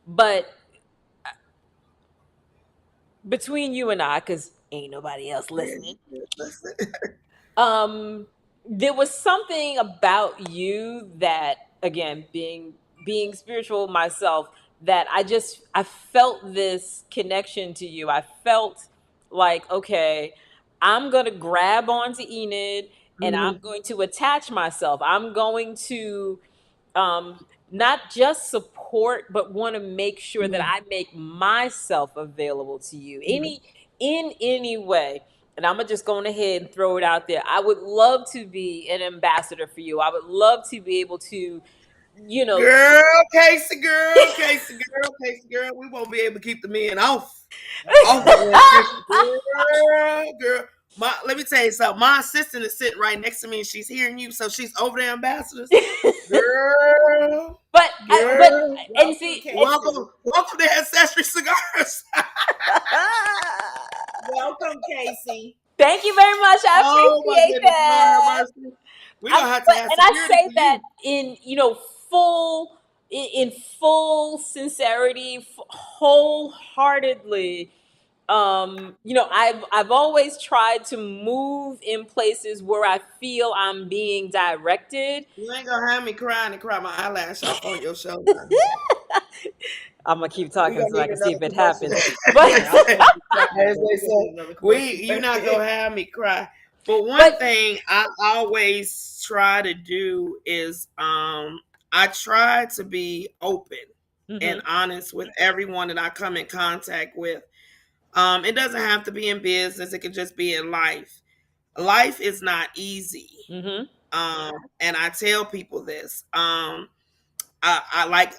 but between you and I, because ain't nobody else listening, Yeah. Listen. um, there was something about you that, again, being spiritual myself, that I felt this connection to you. I felt like, okay, I'm gonna grab onto Enid, and I'm Mm-hmm. going to attach myself. I'm going to, um, not just support, but want to make sure that Mm-hmm. I make myself available to you, Mm-hmm. in any way. And I'm gonna just go ahead and throw it out there. I would love to be an ambassador for you. I would love to be able to, you know. Girl, Casey girl, Casey girl. We won't be able to keep the men off. Off Casey girl. Let me tell you something. My assistant is sitting right next to me and she's hearing you, so she's over there, ambassadors. Girl, But girl. and Welcome, see, and Casey. Welcome to Ancestry Cigars. Welcome, Casey. thank you very much. I Oh my appreciate goodness, Lord have that. mercy. We're gonna have to But have and I security say for that you. in, full, in full sincerity, wholeheartedly. I've always tried to move in places where I feel I'm being directed. You ain't gonna have me crying and cry my eyelash off on your shoulder. I'm gonna keep We talking gonna so I need can see another if it commercial. happens. But I was gonna keep talking, As but they we're gonna say, need another commercial you're not break. gonna have me cry. But one but thing I always try to do is I try to be open and Mhm. honest with everyone that I come in contact with. It doesn't have to be in business, it can just be in life. Life is not easy. Mhm. And I tell people this. I like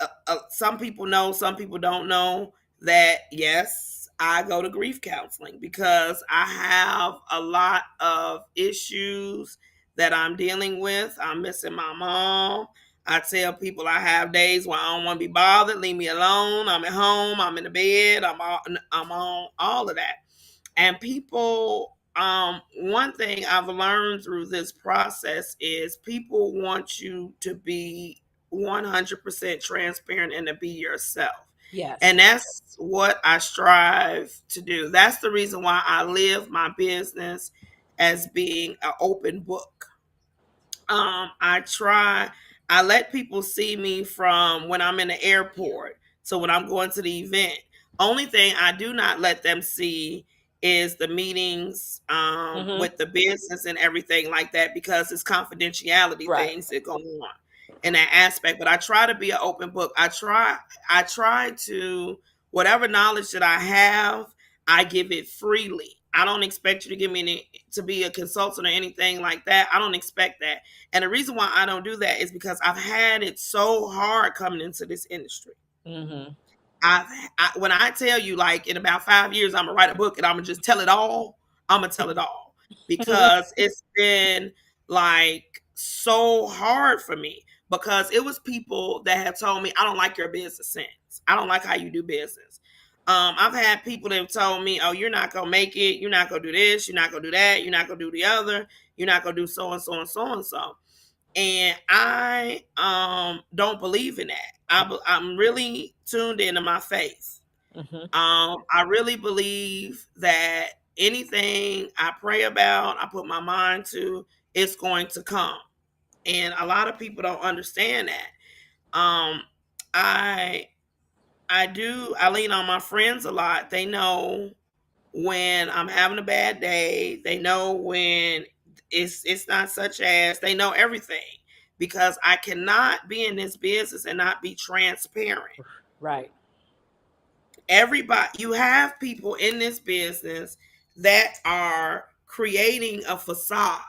some people know, some people don't know that yes, I go to grief counseling because I have a lot of issues that I'm dealing with. I'm missing my mom. I tell people I have days where I don't want to be bothered. Leave me alone. I'm at home. I'm in the bed. I'm on all of that. And people, one thing I've learned through this process is people want you to be 100% transparent and to be yourself. Yes. And that's what I strive to do. That's the reason why I live my business as being an open book. I try, I let people see me from when I'm in the airport. So when I'm going to the event, only thing I do not let them see is the meetings Mhm. with the business and everything like that because it's confidentiality Right. things that go on in that aspect. But I try to be an open book. I try to whatever knowledge that I have, I give it freely. I don't expect you to give me to be a consultant or anything like that. I don't expect that. And the reason why I don't do that is because I've had it so hard coming into this industry. Mhm. When I tell you, like in about 5 years, I'm gonna write a book and I'm gonna just tell it all. I'm gonna tell it all because it's been like so hard for me because it was people that have told me I don't like your business sense. I don't like how you do business. I've had people that have told me, "Oh, you're not gonna make it. You're not gonna do this. You're not gonna do that. You're not gonna do the other. You're not gonna do so and so and so and so." And I don't believe in that. I'm really tuned into my faith. Mhm. I really believe that anything I pray about, I put my mind to, it's going to come. And a lot of people don't understand that. Um, I I lean on my friends a lot. They know when I'm having a bad day. They know when it's not such as they know everything because I cannot be in this business and not be transparent. Right. Everybody, you have people in this business that are creating a facade.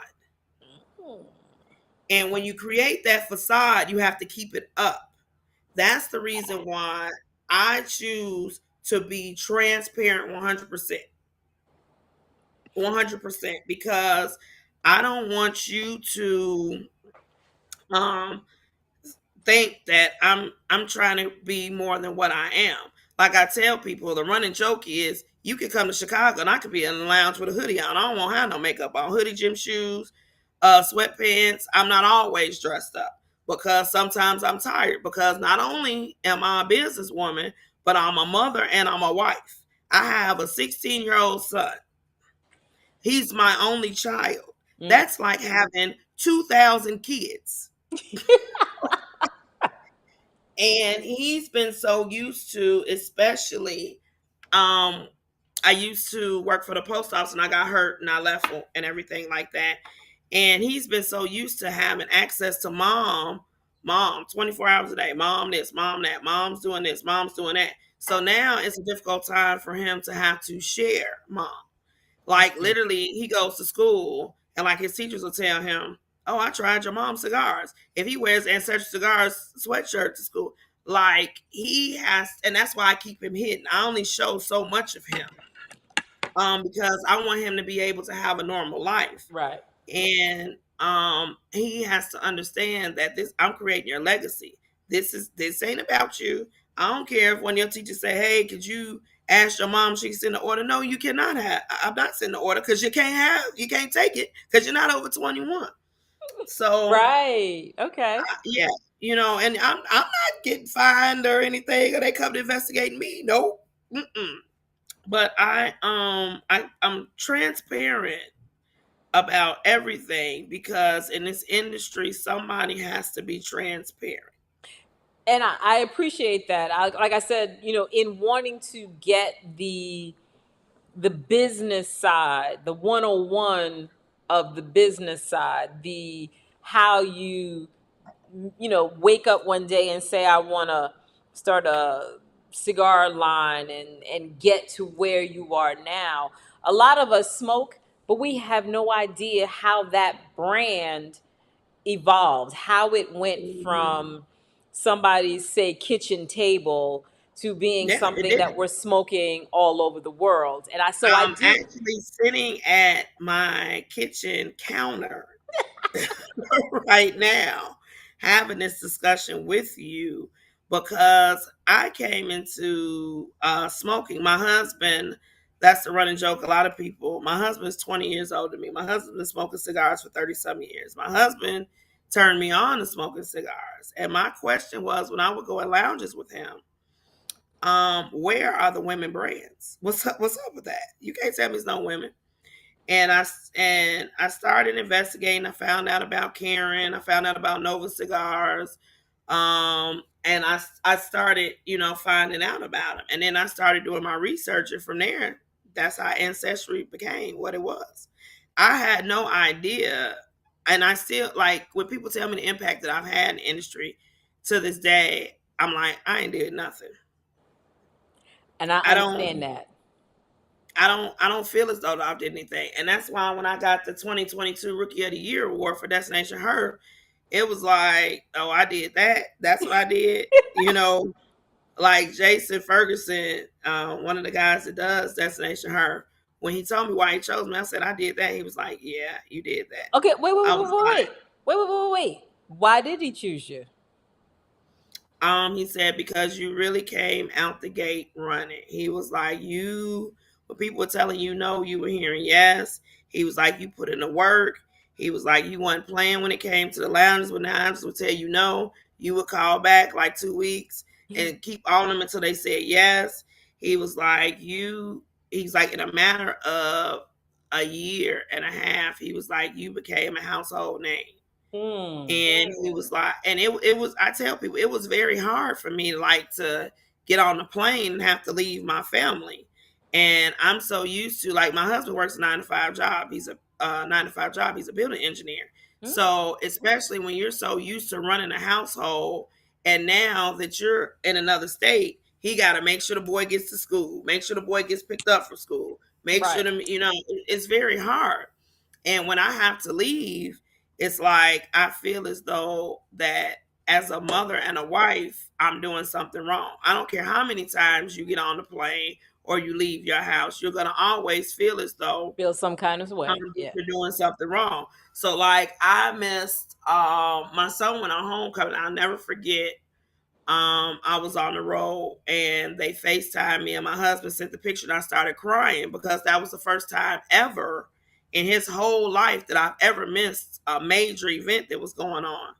Hmm. And when you create that facade, you have to keep it up. That's the reason why I choose to be transparent 100%. 100% because I don't want you to um think that I'm trying to be more than what I am. Like I tell people, the running joke is you could come to Chicago and I could be in the lounge with a hoodie on. I don't want to have no makeup on. Hoodie, gym shoes, sweatpants. I'm not always dressed up because sometimes I'm tired because not only am I a businesswoman, but I'm a mother and I'm a wife. I have a 16-year-old son. He's my only child. Mm. That's like having 2,000 kids. And he's been so used to, especially, um, I used to work for the post office and I got hurt and I left and everything like that. And he's been so used to having access to mom 24 hours a day, mom this, mom that, mom's doing this, mom's doing that. So now it's a difficult time for him to have to share mom. Like Mm. literally, he goes to school and like his teachers will tell him, "Oh, I tried your mom's cigars." If he wears Ancestry Cigars sweatshirt to school, like he has, and that's why I keep him hidden. I only show so much of him, because I want him to be able to have a normal life. Right. And he has to understand that this I'm creating your legacy. This ain't about you. I don't care if one of your teachers say, "Hey, could you ask your mom if she can send the order?" No, you cannot have. I'm not sending the order because you can't take it because you're not over 21. So Right. Okay. yeah, and I'm not getting fined or anything, or they come to investigate me. Nope. Mm-mm. But I'm transparent about everything because in this industry, somebody has to be transparent. And I appreciate that. Like I said, in wanting to get the business side, the 101 of the business side, the how wake up one day and say I want to start a cigar line and get to where you are now. A lot of us smoke, but we have no idea how that brand evolved, how it went Mhm. from somebody's, say, kitchen table to being Yeah, it something did. that we're smoking all over the world. And I I'm do. actually sitting at my kitchen counter right now having this discussion with you because I came into smoking. My husband, that's the running joke. A lot of people, my husband's 20 years older than me. My husband's been smoking cigars for 30 some years. My husband turned me on to smoking cigars. And my question was when I would go in lounges with him, where are the women brands? What's up with that? You can't tell me it's no women. And I started investigating. I found out about Karen. I found out about Nova Cigars, and I started finding out about them. And then I started doing my research, and from there, that's how Ancestry became what it was. I had no idea, and I still like when people tell me the impact that I've had in the industry. To this day, I'm like I ain't did nothing. And I I understand don't that. I don't feel as though I did anything. And that's why when I got the 2022 Rookie of the Year award for Destination Her, it was like, oh, I did that. That's what I did. Like Jason Ferguson, one of the guys that does Destination Her, when he told me why he chose me, I said I did that. He was like, yeah, you did that. Okay, wait, wait, I wait, was wait, like, wait, wait, wait, wait, wait. Why did he choose you? He said because you really came out the gate running. He was like, you when people were telling you no, you were hearing yes. He was like, you put in the work. He was like, you weren't playing when it came to the lounges. When the lounges would tell you no, you would call back like 2 weeks and keep on them until they said yes. He was like, he's like, in a matter of a year and a half, he was like, you became a household name. Hmm. And he was like, and it was, I tell people, it was very hard for me like to get on the plane and have to leave my family. And I'm so used to like my husband works a 9 to 5 job. He's a 9 to 5 job. He's a building engineer. Hmm. So especially when you're so used to running a household, and now that you're in another state, He got to make sure the boy gets to school, make sure the boy gets picked up from school, make sure Right. them, it's very hard. And when I have to leave, it's like I feel as though that as a mother and a wife, I'm doing something wrong. I don't care how many times you get on the plane or you leave your house, you're gonna always feel as though Feel some kind of way. Yeah. you're doing something wrong. So like I missed my son went on homecoming. I'll never forget. I was on the road and they FaceTimed me and my husband sent the picture and I started crying because that was the first time ever in his whole life that I've ever missed a major event that was going on.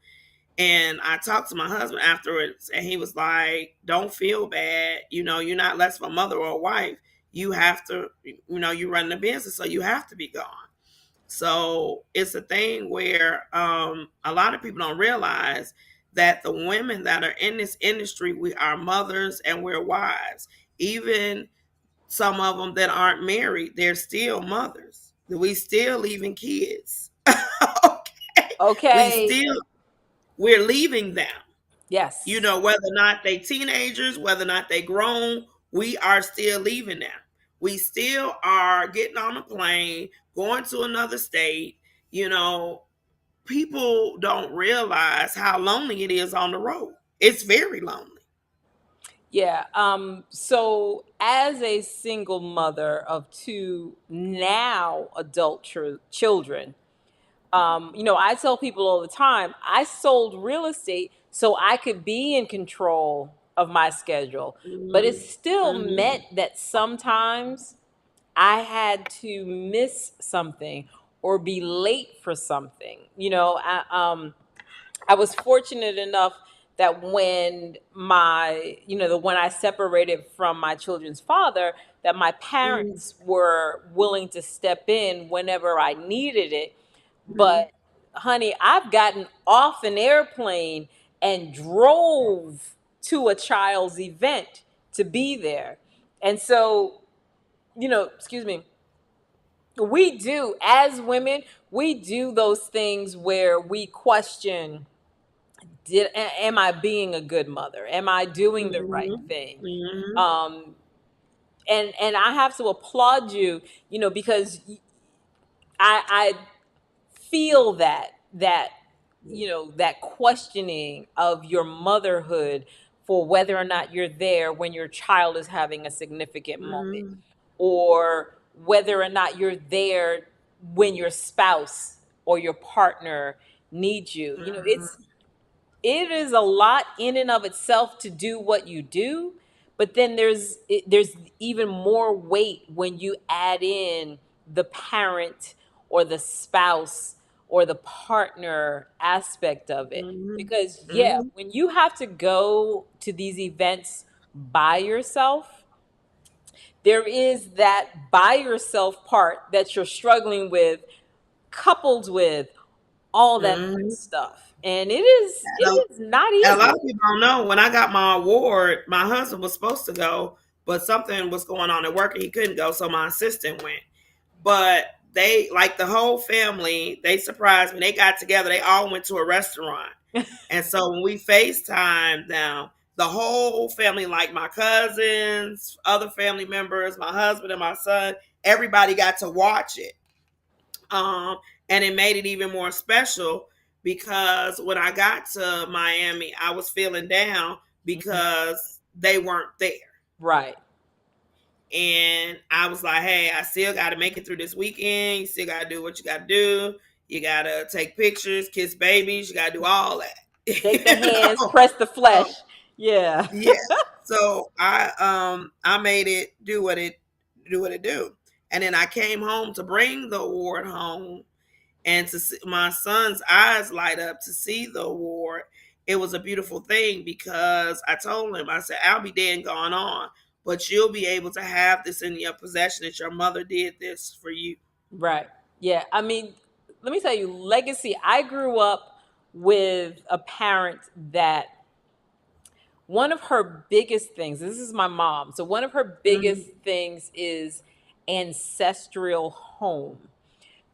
And I talked to my husband afterwards and he was like, don't feel bad. You're not less of a mother or a wife. You have to, you run the business, so you have to be gone. So it's a thing where a lot of people don't realize that the women that are in this industry, we are mothers and we're wives. Even some of them that aren't married, they're still mothers. We still leaving kids. Okay. We Okay. still we're leaving them. Yes. Whether or not they teenagers, whether or not they grown, we are still leaving them. We still are getting on a plane, going to another state. You know, People don't realize how lonely it is on the road. It's very lonely. Yeah. So as a single mother of two now adult children, I tell people all the time, I sold real estate so I could be in control of my schedule. But it Mhm. still Mhm. meant that sometimes I had to miss something or be late for something. I was fortunate enough that when I separated from my children's father, that my Mhm. parents were willing to step in whenever I needed it. Mhm. But honey, I've gotten off an airplane and drove to a child's event to be there. And so, excuse me, we do, as women, we do those things where we question, am I being a good mother? Am I doing the right Mhm. thing? Mhm. Um, and I have to applaud you, because I feel that questioning of your motherhood for whether or not you're there when your child is having a significant moment, Mhm. or whether or not you're there when your spouse or your partner needs you. It is a lot in and of itself to do what you do, but then there's even more weight when you add in the parent or the spouse or the partner aspect of it. Mhm. Because yeah, Mhm. when you have to go to these events by yourself, there is that by yourself part that you're struggling with, coupled with all that other Mhm. stuff. And it is not A lot easy. of people don't know. When I got my award, my husband was supposed to go, but something was going on at work and he couldn't go, so my assistant went. But they, like the whole family, they surprised me. They got together. They all went to a restaurant, and so when we FaceTime them, the whole family, like my cousins, other family members, my husband and my son, everybody got to watch it. Um, and it made it even more special because when I got to Miami, I was feeling down Mhm. because they weren't there. Right. And I was like, hey, I still got to make it through this weekend. You still got to do what you got to do. You got to take pictures, kiss babies. You got to do all that. Shake the hands, press the flesh. So, Yeah. yeah. So I made it do what it do. And then I came home to bring the award home and to see my son's eyes light up to see the award. It was a beautiful thing because I told him, I said, I'll be dead and gone on, but you'll be able to have this in your possession that your mother did this for you. Right. Yeah. I mean, let me tell you, legacy. I grew up with a parent that one of her biggest things, this is my mom. So one of her biggest Mm-hmm. things is ancestral home.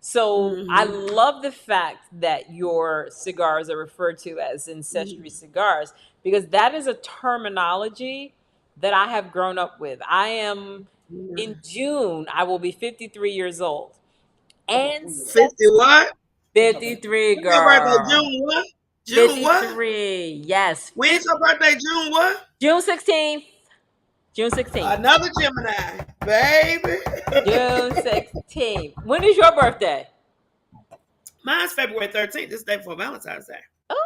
So I Mm-hmm. love the fact that your cigars are referred to as ancestry cigars, because that is a terminology that I have grown up with. I am in Mm. June, I will be 53 years old. 50 Ancestry what? 53, When's your birthday? girl. June what? June what? 53. Yes, When's your birthday? June what? June 16th. June 16th. Another Gemini, baby. June 16th. When is your birthday? Mine's February 13th. This day before Valentine's Day. Oh,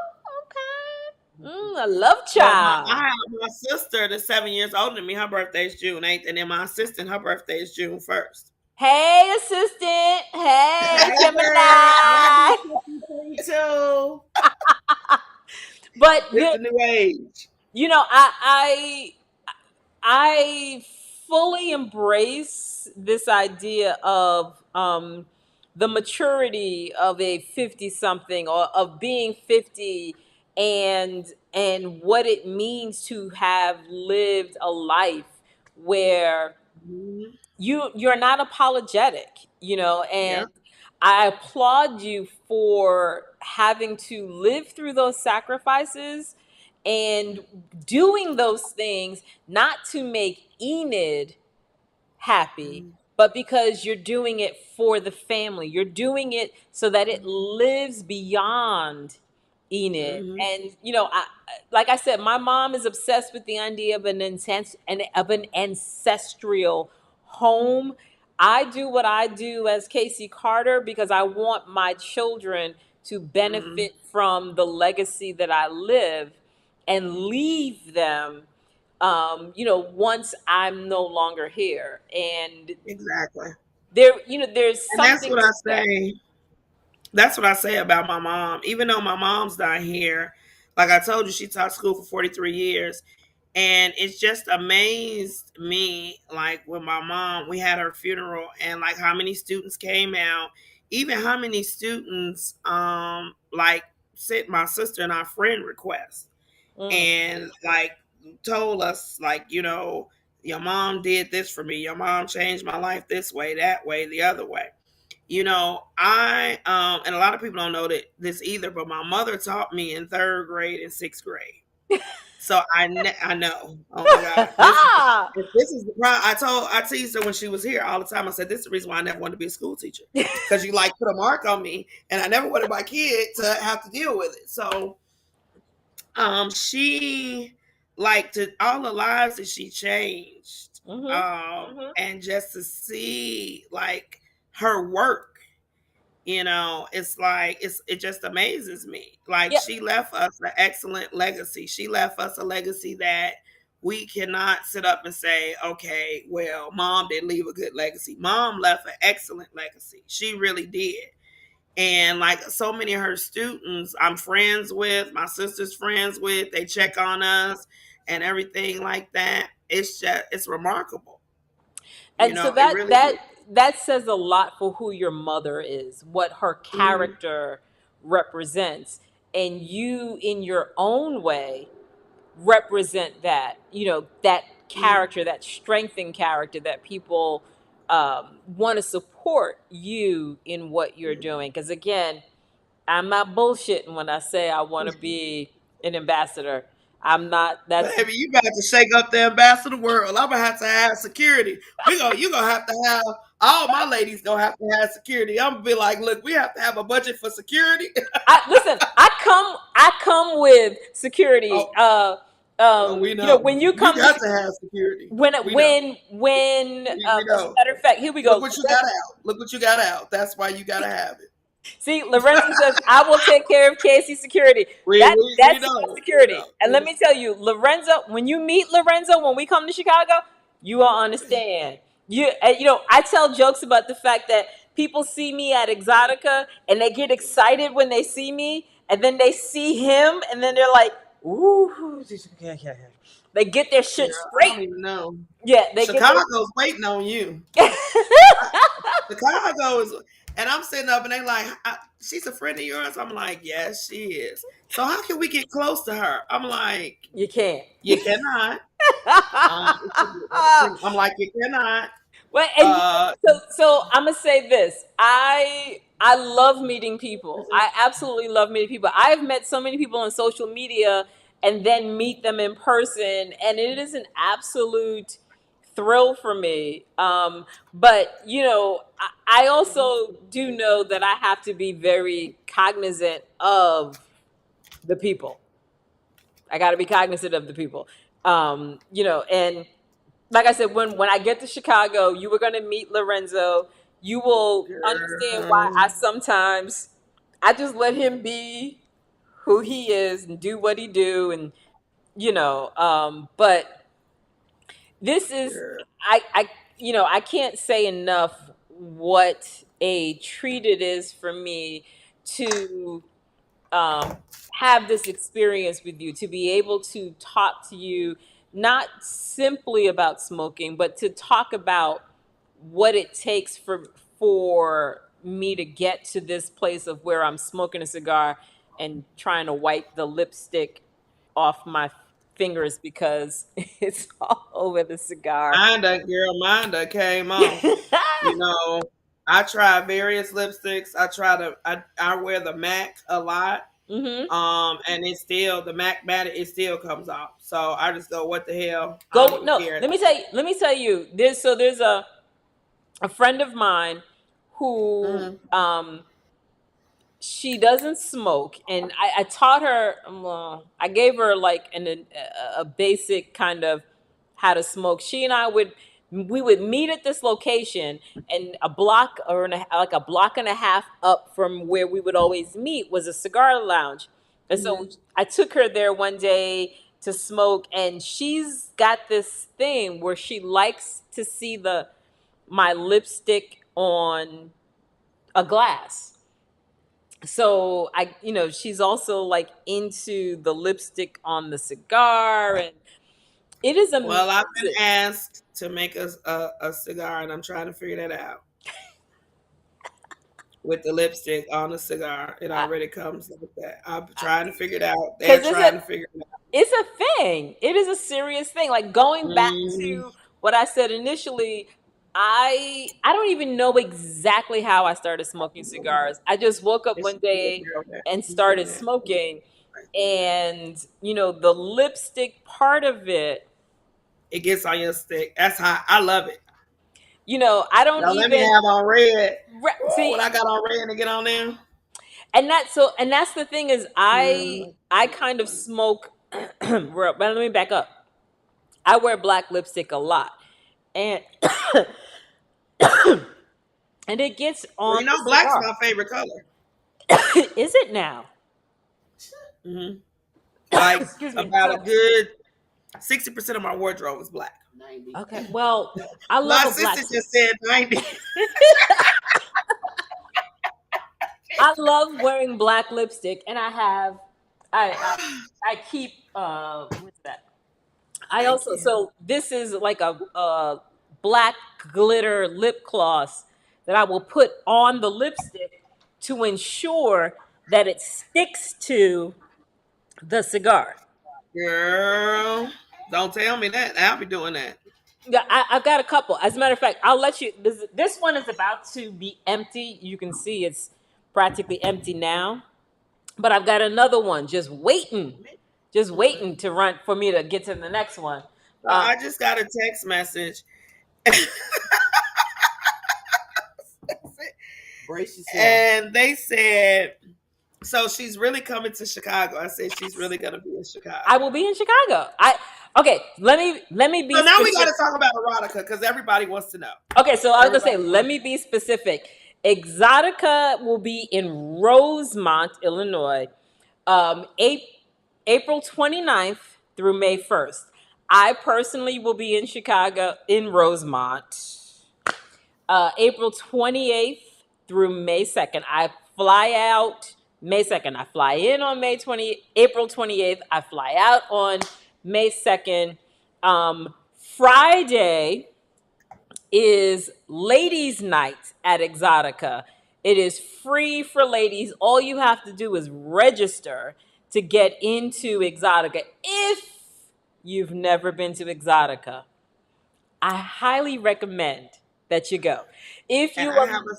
okay. A love But child. I have my sister that's 7 years older than me. Her birthday is June 8th, and then my assistant, her birthday is June 1st. Hey, assistant. Hey, Hey, girl, I Gemini. be 53 too. But This the new age. you know, I fully embrace this idea of the maturity of a 50 something, or of being 50, and what it means to have lived a life where Mhm. you're not apologetic, Yeah. and I applaud you for having to live through those sacrifices and doing those things, not to make Enid happy, Mhm. but because you're doing it for the family. You're doing it so that it lives beyond Enid. Mhm. And like I said, my mom is obsessed with the idea of an ancestral home. I do what I do as Casey Carter because I want my children to Mhm. benefit from the legacy that I live and leave them, once I'm no longer here. And Exactly. there's And that's something what to I that. say. That's what I say about my mom. Even though my mom's not here, like I told you, she taught school for 43 years. And it's just amazed me, like when my mom, we had her funeral, and like how many students came out, even how many students like sent my sister and our friend requests, Mm. and like told us, like, your mom did this for me, your mom changed my life this way, that way, the other way. I and a lot of people don't know that this either, but my mother taught me in third grade and sixth grade. So I know. Oh my God, this is the problem. I teased her when she was here all the time. I said, this is the reason why I never wanted to be a school teacher, because you like put a mark on me, and I never wanted my kid to have to deal with it. So she, like, to all the lives that she changed, Mhm. Mhm. and just to see like her work, it's like it just amazes me. Like, Yeah. she left us an excellent legacy. She left us a legacy that we cannot sit up and say, okay, well, mom didn't leave a good legacy. Mom left an excellent legacy. She really did. And like so many of her students, I'm friends with, my sister's friends with, they check on us and everything like that. It's remarkable. And so It that really that is. that says a lot for who your mother is, what her Mhm. character represents, and you, in your own way, represent that. That Mhm. character, that strengthened character that people want to support you in what you're doing. Because again, I'm not bullshitting when I say I want to be an ambassador. I'm not. That's Baby, you got to shake up the ambassador world. I'm gonna have to have security. You gonna have to have all my ladies gonna have to have security. I'm gonna be like, look, we have to have a budget for security. I listen. I come with security. Oh, we know. When you You come to got to have security. when We know. when We as a know. matter of fact, here we Look go. what you got out. Look what you got out. That's why you gotta have it. See, Lorenzo says, I will take care of Casey's security. We That we we that's my know. We security. know. And let me tell you, Lorenzo, when you meet Lorenzo, when we come to Chicago, you will understand. I tell jokes about the fact that people see me at Exotica and they get excited when they see me, and then they see him, and then they're like, ooh, they get their Yeah, shit I straight. don't even know. Yeah, they get their Chicago's waiting on you. Chicago is, and I'm sitting up, and they like, she's a friend of yours. I'm like, yes, she is. So how can we get close to her? I'm like, You can't. you cannot. I'm like, you cannot. Well, and Uh, so I'm gonna say this. I love meeting people. I absolutely love meeting people. I've met so many people on social media, and then meet them in person. And it is an absolute thrill for me. But, I also do know that I have to be very cognizant of the people. I got to be cognizant of the people. And like I said, when I get to Chicago, you were going to meet Lorenzo. You will understand why Girl, I just let him be who he is and do what he do, and but this is girl. I can't say enough what a treat it is for me to um, have this experience with you, to be able to talk to you, not simply about smoking, but to talk about what it takes for me to get to this place of where I'm smoking a cigar and trying to wipe the lipstick off my fingers because it's all over the cigar. Mine came off. You know, I try various lipsticks. I wear the MAC a lot. hmm And it's still the MAC matte, it still comes off. So I just go, what the hell? I don't Go even no. care. Let me tell you. There's a friend of mine who Mm-hmm. she doesn't smoke, and I taught her. I gave her like a basic kind of how to smoke. She and I would meet at this location, and a block like a block and a half up from where we would always meet was a cigar lounge. And so Mm-hmm. I took her there one day to smoke, and she's got this thing where she likes to see the my lipstick on a glass. So she's also like into the lipstick on the cigar, and it is Well, I've been amazing. asked to make a cigar, and I'm trying to figure that out. With the lipstick on the cigar, it already comes with that. I'm trying to figure it out. They're Because trying to figure it out. it's a thing. It is a serious thing. Like going back Mm, to what I said initially, I don't even know exactly how I started smoking cigars. I just woke up it's one day and Keep doing started that. smoking, Right there. and the lipstick part of it, It gets on your stick. That's how I love it. I don't Now let me even have on red. Ooh, when see. I got on red and get on there. And that's the thing is Mm, I kind of smoke. But let me back up. I wear black lipstick a lot, and and it gets well, on you the know, black's cigar. my favorite color. Is it now? Hmm Like Excuse me. about a So good 60% of my wardrobe is black. okay, well, I love My a sister black. just said 90. I love wearing black lipstick, and I keep what's that? I Thank also, you. so this is like a black glitter lip gloss that I will put on the lipstick to ensure that it sticks to the cigar. Girl, don't tell me that. I'll be doing that. Yeah, I've got a couple. As a matter of fact, I'll let you. This one is about to be empty. You can see it's practically empty now. But I've got another one just waiting to run for me to get to the next one. So I just got a text message. And they said, so she's really coming to Chicago. I said she's really gonna be in I Chicago. will be in Chicago. Okay. Let me be So now we gotta specific. talk about erotica because everybody wants to know. Okay, so I was gonna say, Everybody let wants me be specific. Exotica will be in Rosemont, Illinois, um, April, April 29th through May 1st. I personally will be in Chicago in Rosemont, April 28th through May 2nd. I fly out May 2nd. I fly in on April 28th. I fly out on May 2nd. Friday is ladies' night at Exotica. It is free for ladies. All you have to do is register to get into Exotica. If you've never been to Exotica, I highly recommend that you go. If and you I have a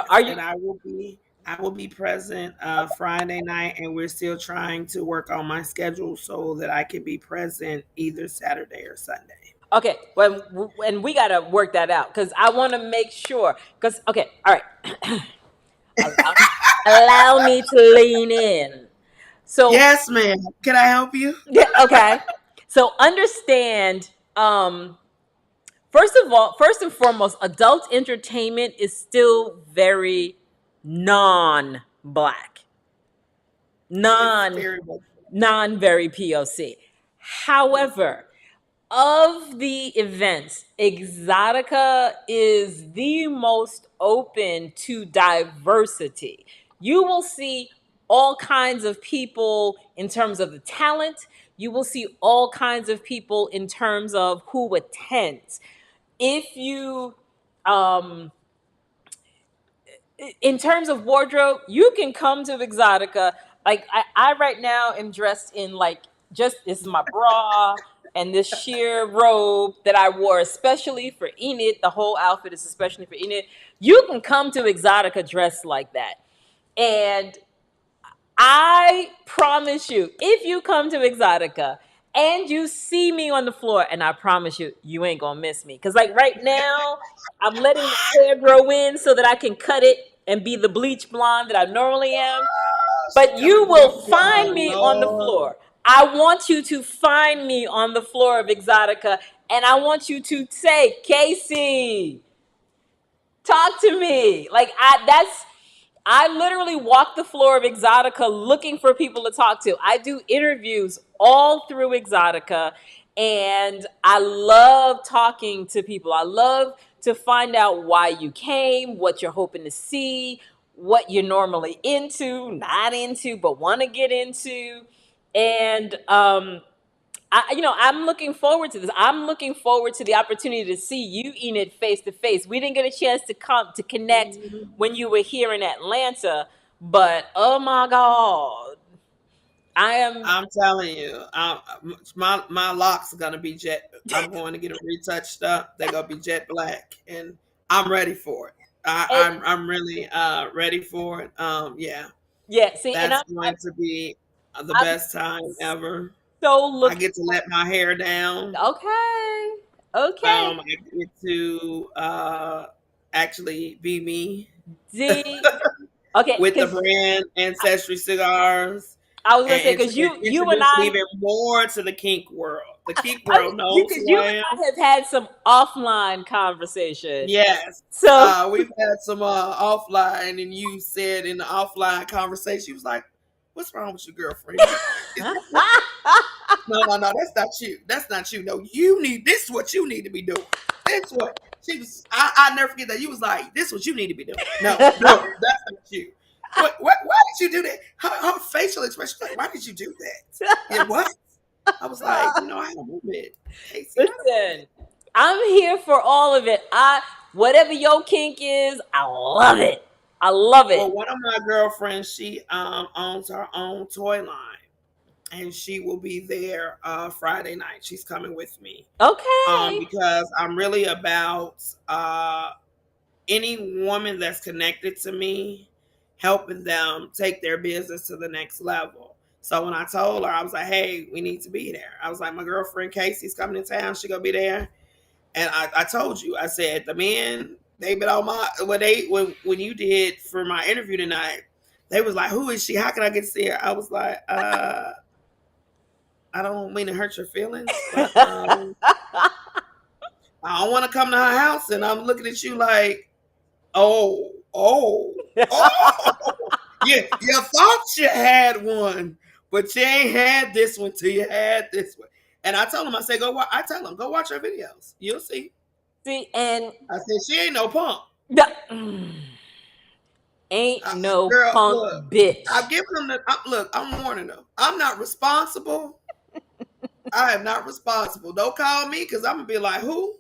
are yes, you and I will be. I will be present Friday night, and we're still trying to work on my schedule so that I can be present either Saturday or Sunday. Okay, well, and we gotta work that out because I want to make sure. Because okay, all right, allow, allow me to lean in. So Yes, ma'am. Can I help you? yeah, okay. So understand. First of all, first and foremost, adult entertainment is still very non-black, It's non very much. non very POC. However, of the events, Exotica is the most open to diversity. You will see all kinds of people in terms of the talent. You will see all kinds of people in terms of who attends. If you um in terms of wardrobe, you can come to Exotica. Like I right now am dressed in like just this is my bra and this sheer robe that I wore especially for Enid. The whole outfit is especially for Enid. You can come to Exotica dressed like that. And I promise you, if you come to Exotica and you see me on the floor, and I promise you, you ain't gonna miss me. Cause like right now, I'm letting my hair grow in so that I can cut it and be the bleach blonde that I normally am. She But got a you bleach will find blonde, me on the Lord. floor. I want you to find me on the floor of Exotica, and I want you to say, Casey, talk to me. I literally walk the floor of Exotica looking for people to talk to. I do interviews all through Exotica, and I love talking to people. I love to find out why you came, what you're hoping to see, what you're normally into, not into, but want to get into. And I'm looking forward to this. I'm looking forward to the opportunity to see you, Enid, face to face. We didn't get a chance to come to connect when you were here in Atlanta, but oh my God, I am. I'm telling you, my locks are gonna be jet. I'm going to get them retouched up. They're gonna be jet black, and I'm ready for it. And, I'm really ready for it. Yeah, yeah, see, and that's going to be the I'm best time ever. so I looking. get to let my hair down. Okay, okay. I get to actually be me D. Okay, with the because brand Ancestry Cigars, I was gonna say and because you and introduce I even more to the kink world. The kink I, world knows because who you I am. and I have had some offline conversation. Yes. So We've had some offline, and you said in the offline conversation, you was like, "What's wrong with your girlfriend? No, that's not you. That's not you. No, you need this is what you need to be doing. This what she was. I never forget that. You was like, this is what you need to be doing. No, that's not you. Why did you do that? Her facial expression was like, why did you do that? Yeah, what? I was like, I had a movement. Casey, listen, I'm here for all of it. Whatever your kink is, I love it. I love it. well, one of my girlfriends, she owns her own toy line, and she will be there Friday night. She's coming with me. Okay. Because I'm really about any woman that's connected to me, helping them take their business to the next level. So when I told her, I was like, "Hey, we need to be there." I was like, "My girlfriend Casey's coming to town. She gonna be there." And I told you, I said the men they've been on my when you did for my interview tonight. They was like, "Who is she? How can I get to see her?" I was like, I don't mean to hurt your feelings, but I don't want to come to her house and I'm looking at you like, oh. Yeah, you thought you had one, but you ain't had this one till you had this one. And I told him, I said, I tell him, go watch her videos. You'll see. See, and I said, she ain't no punk. the, ain't no Girl, punk look, bitch. I've given them look, I'm warning them. I'm not responsible. I am not responsible. Don't call me because I'm going to be like, who?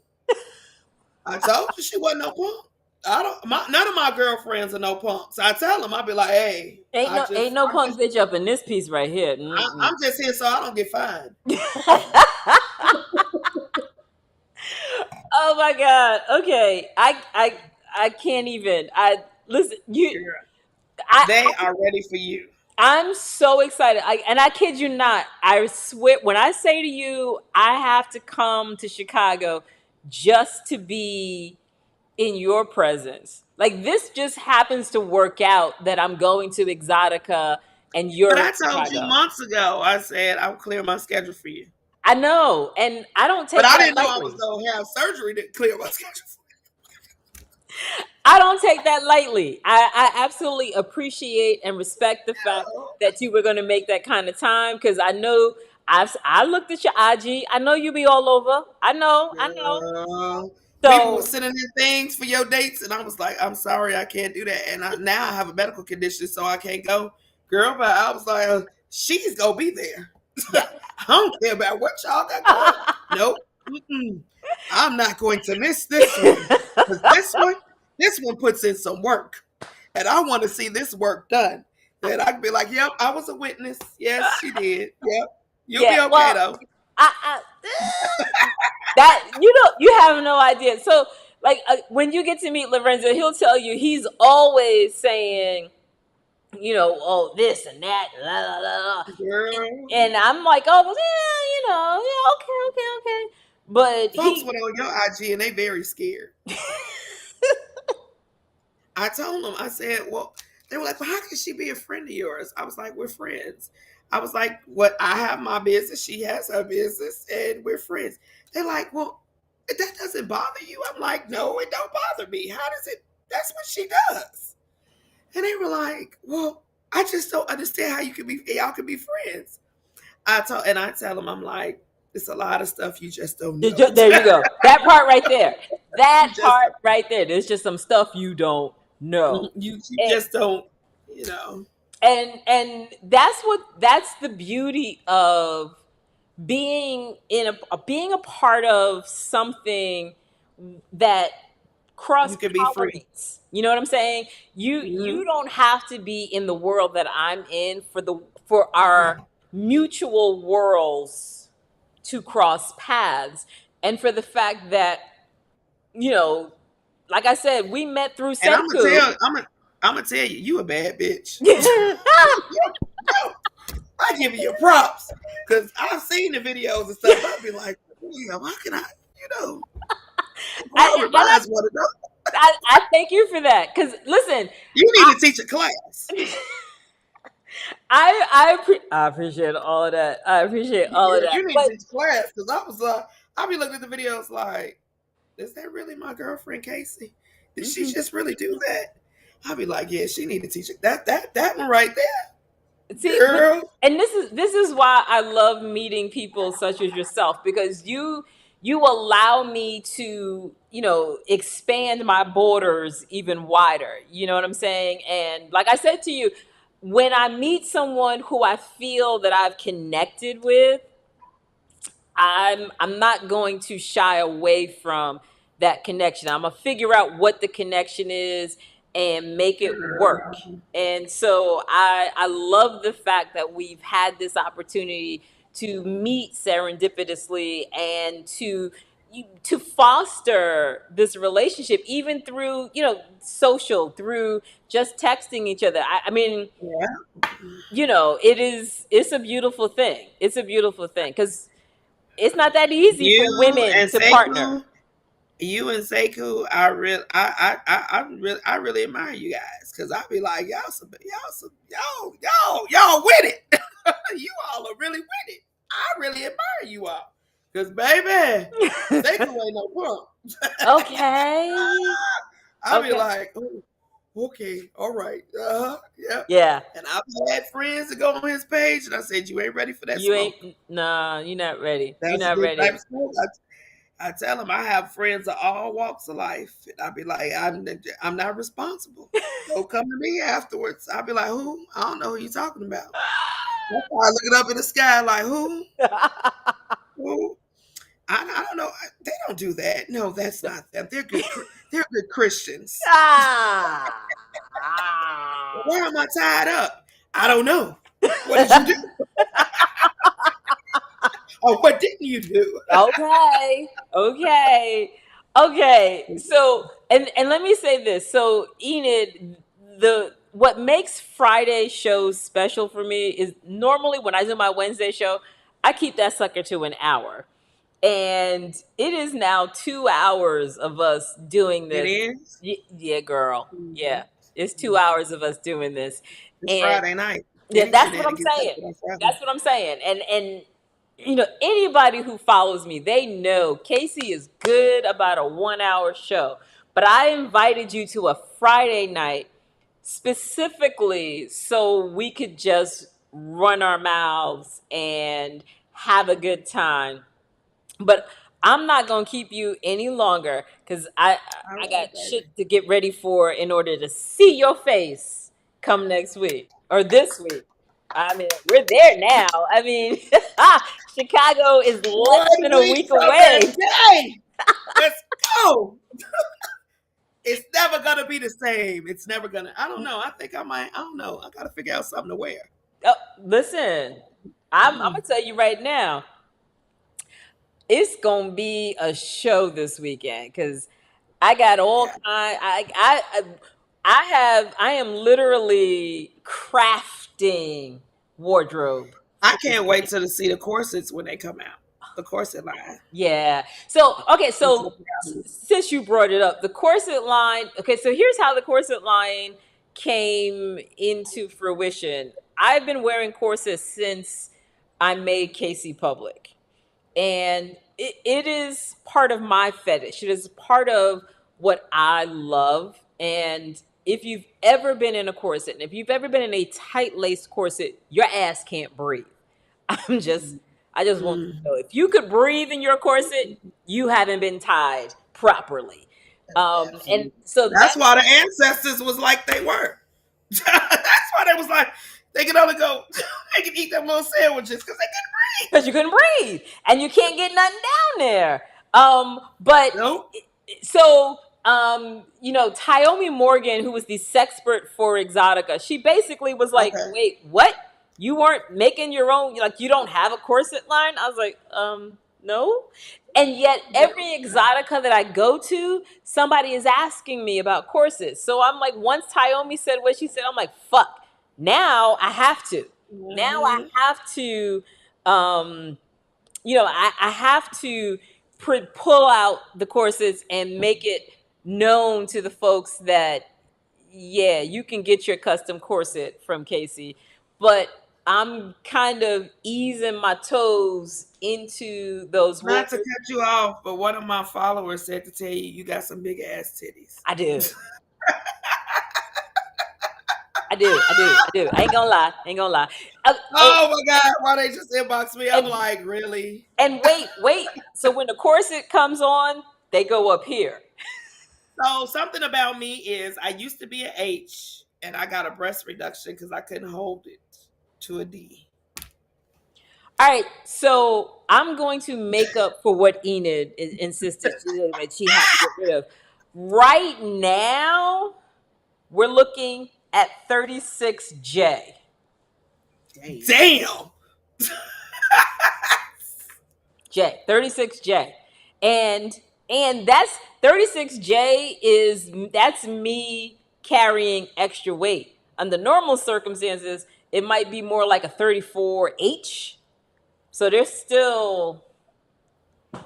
I told you she wasn't no punk. None of my girlfriends are no punks. I tell them, I'll be like, hey, Ain't no punk bitch up in this piece right here. I'm just here so I don't get fined. Oh my God. Okay. I can't even. I listen. You. They are ready for you. I'm so excited. And I kid you not. I swear, when I say to you, I have to come to Chicago just to be in your presence. Like, this just happens to work out that I'm going to Exotica and But you're in I told you Chicago. months ago, I said I would clear my schedule for you. I know. And I don't But take I that didn't know I was lightly. going to have surgery to clear my schedule. I don't take that lightly. I absolutely appreciate and respect the fact that you were going to make that kind of time, because I know I looked at your IG. I know you be all over. I know. I know. Girl, people were So sending in things for your dates, and I was like, I'm sorry, I can't do that. And now I have a medical condition, so I can't go. Girl, but I was like, she's going to be there. yeah. I don't care about what y'all got going. Nope. Mm-mm. I'm not going to miss this one. Because this one puts in some work. And I want to see this work done. That I can be like, yep, I was a witness. Yes, she did. Yep. You'll Yeah. be okay Well, though. I that you have no idea. So like when you get to meet Lorenzo, he'll tell you he's always saying, oh, this and that, la, la, la, la. Girl. And I'm like, oh, well, yeah, yeah, okay, okay, okay. But Folks he, went on your IG and they very scared. I told them, I said, well, they were like, well, how can she be a friend of yours? I was like, we're friends. I was like, what? I have my business. She has her business and we're friends. They're like, well, that doesn't bother you. I'm like, no, it don't bother me. How does it? That's what she does. And they were like, well, I just don't understand how y'all can be friends. I tell them, I'm like, it's a lot of stuff you just don't know. there you go. That part right there. You That just part right there. There's just some stuff you don't know. you And just don't, you know. and that's the beauty of being a part of something that cross You can be free. pollinates. You know what I'm saying? You Hmm. don't have to be in the world that I'm in for our mutual worlds to cross paths, and for the fact that, you know, like I said, we met through And Senku. I'm gonna tell you, you a bad bitch. Yo, I give you your props because I've seen the videos and stuff. I'll be like, yeah, how can I, the world And reminds one another. I thank you for that, because listen, You need to teach a class. I appreciate all of that. I appreciate all of that. You need to But teach a class because I was I be looking at the videos like, is that really my girlfriend Casey? Did she just really do that? I'll be like, yeah, she need to teach it. That one right there, see, girl. and this is why I love meeting people such as yourself, because you allow me to, expand my borders even wider. You know what I'm saying? And like I said to you, when I meet someone who I feel that I've connected with, I'm not going to shy away from that connection. I'm gonna figure out what the connection is and make it work. And so I love the fact that we've had this opportunity to meet serendipitously and to foster this relationship, even through, social, through just texting each other. I mean, Yeah. it's a beautiful thing. It's a beautiful thing, because it's not that easy for You women and to partner. Sekou, I really admire you guys because I be like y'all with it. You all are really with it. I really admire you all because baby, Sekou ain't no punk. Okay. I be Okay. like, oh, okay, all right, yeah. Yeah. And I've had friends that go on his page, and I said, you ain't ready for that You smoke. ain't, nah, you're not ready. You're That's a not good type ready. of smoke. I tell them I have friends of all walks of life, and I be like, I'm not responsible. Don't come to me afterwards. I be like, who? I don't know who you talking about. That's why I look it up in the sky like, who? Who? I don't know. They don't do that. No, that's not them. They're good. They're good Christians. Ah. Why am I tied up? I don't know. What did you do? Or what didn't you do? Okay. Okay. Okay. So, and let me say this. So, Enid, what makes Friday shows special for me is normally when I do my Wednesday show, I keep that sucker to an hour. And it is now 2 hours of us doing It this. is. Yeah, girl. Mhm. Yeah. It's two Mhm. hours of us doing this. It's And Friday night. yeah, Any that's what I'm shenanigans saying. happen on Friday. That's what I'm saying. And anybody who follows me, they know Casey is good about a 1 hour show. But I invited you to a Friday night specifically so we could just run our mouths and have a good time. But I'm not gonna keep you any longer because All I right, got baby. shit to get ready for in order to see your face come next week or this week. I mean, we're there now. I mean, Chicago is less 1 than a week week from that away. day. Let's go. It's never gonna be the same. It's never gonna. I don't know. I think I might. I don't know. I gotta figure out something to wear. Oh, listen, I'm gonna tell you right now, it's gonna be a show this weekend because I got all Yeah. kind. I am literally crafting wardrobe I for this can't wait weekend. till to see the corsets when they come out. The corset line. Yeah. So okay. I'm So so proud of you. since you brought it up, the corset line. Okay. So here's how the corset line came into fruition. I've been wearing corsets since I made Casey public. And it is part of my fetish. It is part of what I love. And if you've ever been in a corset, and if you've ever been in a tight laced corset, your ass can't breathe. I'm just, I just want you to know, Mm. if you could breathe in your corset, you haven't been tied properly. And Absolutely. so That's that's why the ancestors was like they were. That's why they was like they can only go. They can eat them little sandwiches because they can because you couldn't breathe and you can't get nothing down there. But breathe. Nope. so Tyomi Morgan, who was the sexpert for Exotica, she basically was like, Okay. wait, what? You weren't making your own, like, you don't have a corset line? I was like, no. And yet every Exotica that I go to, somebody is asking me about corsets. So I'm like, once Tyomi said what she said, I'm like, fuck, now I have to. Now I Mhm. have to um I have to pull out the corsets and make it known to the folks that, yeah, you can get your custom corset from Casey. But I'm kind of easing my toes into those Not to waters. cut you off, but one of my followers said to tell you you got some big ass titties. I do. I do. I do. I do. I ain't gonna lie. Ain't gonna lie. And, Oh my god, why they just inbox me? I'm and, like, really? and wait. So when the corset comes on, they go up here. So something about me is I used to be an H and I got a breast reduction because I couldn't hold it to a D. All right, so I'm going to make up for what Enid insisted that she had to get rid of. Right now, we're looking at 36J. Damn. J, 36J. And that's 36J that's me carrying extra weight. Under normal circumstances, it might be more like a 34H. So they're still Well,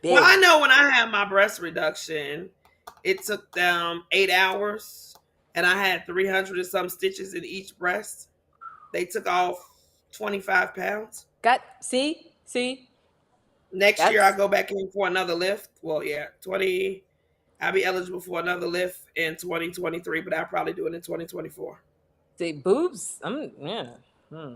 big. I know when I had my breast reduction, it took them 8 hours and I had 300 and some stitches in each breast. They took off 25 pounds. Got see, Next year, I that's go back in for another lift. Well, yeah, 20. I'll be eligible for another lift in 2023, but I'll probably do it in 2024. see boobs. Yeah. Hmm.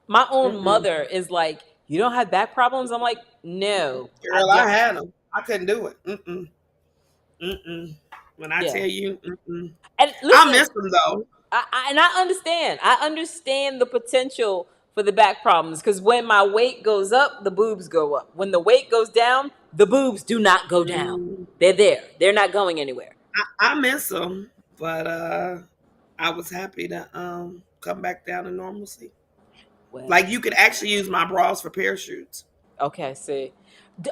My own Mm-mm. mother is like, you don't have back problems. I'm like, no, I Girl, I don't. had them. I couldn't do it. Mm-mm. Mm-mm. When I Yeah, tell you, mm-mm. and I listen, miss them though. and I understand. I understand the potential for the back problems because when my weight goes up, the boobs go up. When the weight goes down, the boobs do not go down. Mm. They're there. They're not going anywhere. I miss them, but I was happy to come back down to normalcy. Well, Like you could actually use my bras for parachutes. okay. See,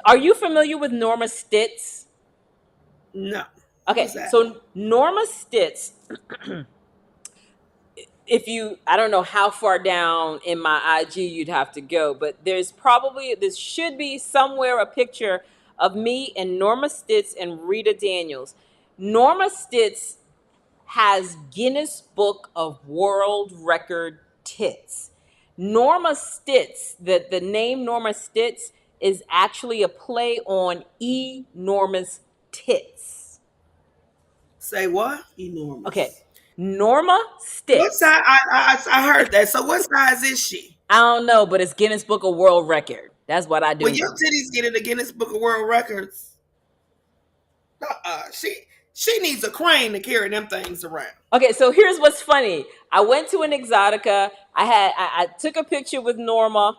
are you familiar with Norma Stitz? No, Okay, who's that? so Norma Stitz if you, I don't know how far down in my IG you'd have to go, but this should be somewhere a picture of me and Norma Stitz and Rita Daniels. Norma Stitz has Guinness Book of World Record tits. Norma Stitz, the name Norma Stitz is actually a play on enormous tits. Say what? Okay, Enormous. Norma What Stitz. size? I heard that. So what size is she? I don't know, but it's Guinness Book of World Record. That's what I When do your know. titties get in the Guinness Book of World Records, she needs a crane to carry them things around. Okay, so here's what's funny. I went to an Exotica. I took a picture with Norma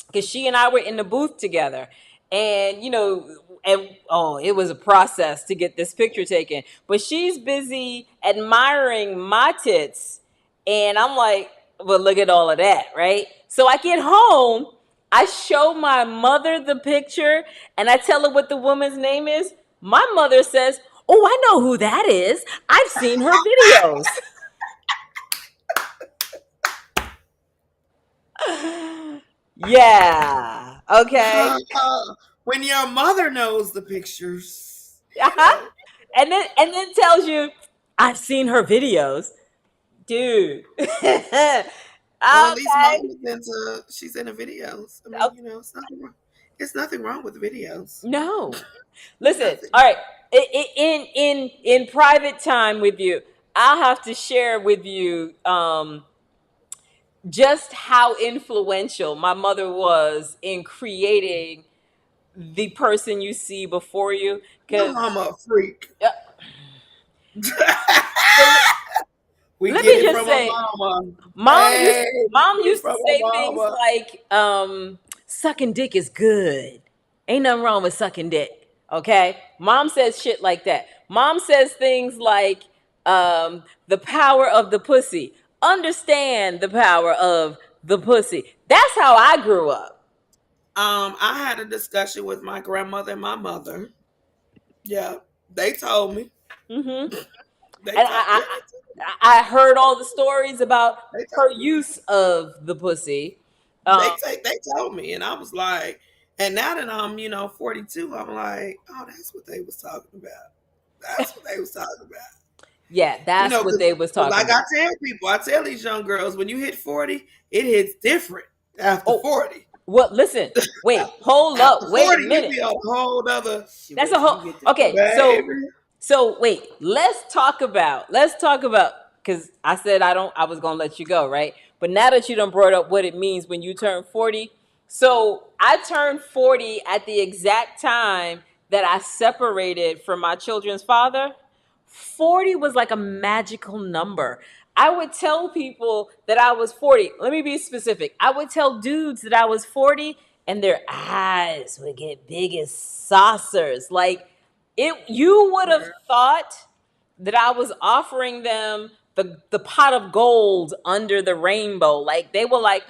because she and I were in the booth together, and it was a process to get this picture taken. But she's busy admiring my tits, and I'm like, well, look at all of that, right? So I get home, I show my mother the picture, and I tell her what the woman's name is. My mother says, "Oh, I know who that is. I've seen her videos." Yeah. Okay. When your mother knows the pictures, Uh-huh. And then tells you, "I've seen her videos." Dude. Okay. well, at least mom is into. She's into videos. I mean, Oh, it's nothing wrong. It's nothing wrong with videos. no. Listen, Nothing. all right. In private time with you, I'll have to share with you just how influential my mother was in creating the person you see before you. Your Because mama a freak. We let get me it just from her say, mama. Mom used Hey, we mom get it used to from her say things mama. like, sucking dick is good. Ain't nothing wrong with sucking dick. Okay? Mom says shit like that. Mom says things like, the power of the pussy. Understand the power of the pussy. That's how I grew up. I had a discussion with my grandmother and my mother. Yeah, they told me. Hmm. They And told. Yeah, I heard all the stories about they her told me. use of the pussy. They Um, take. They told me, and I was like, and now that I'm 42, I'm like, oh, that's what they was talking about. That's what they was talking about. yeah, that's what Because they was talking like about. I tell people, I tell these young girls, when you hit 40, it hits different after Oh, 40. well, listen, wait, hold After up, wait a 40, you minute. be on a whole other Shit, That's wait a till whole. you get to Okay, 50. so wait. Let's talk about because I said I was gonna let you go, right? But now that you done brought up what it means when you turn 40, so I turned 40 at the exact time that I separated from my children's father. 40 was like a magical number. I would tell people that I was 40. Let me be specific. I would tell dudes that I was 40 and their eyes would get big as saucers. Like you would have thought that I was offering them the pot of gold under the rainbow. Like they were like,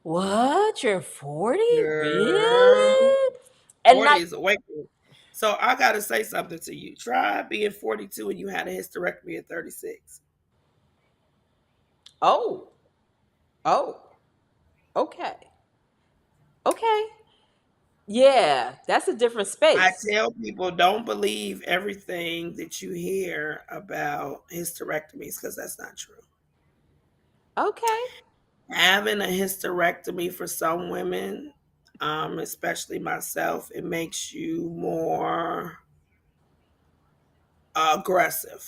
"What? You're 40? Girl, Really?" And 40 not is awakening. So I got to say something to you. Try being 42 and you had a hysterectomy at 36. oh, oh, okay. Okay. Yeah, that's a different I space. tell people don't believe everything that you hear about hysterectomies because that's not true. Okay. Having a hysterectomy for some women, especially myself, it makes you more aggressive.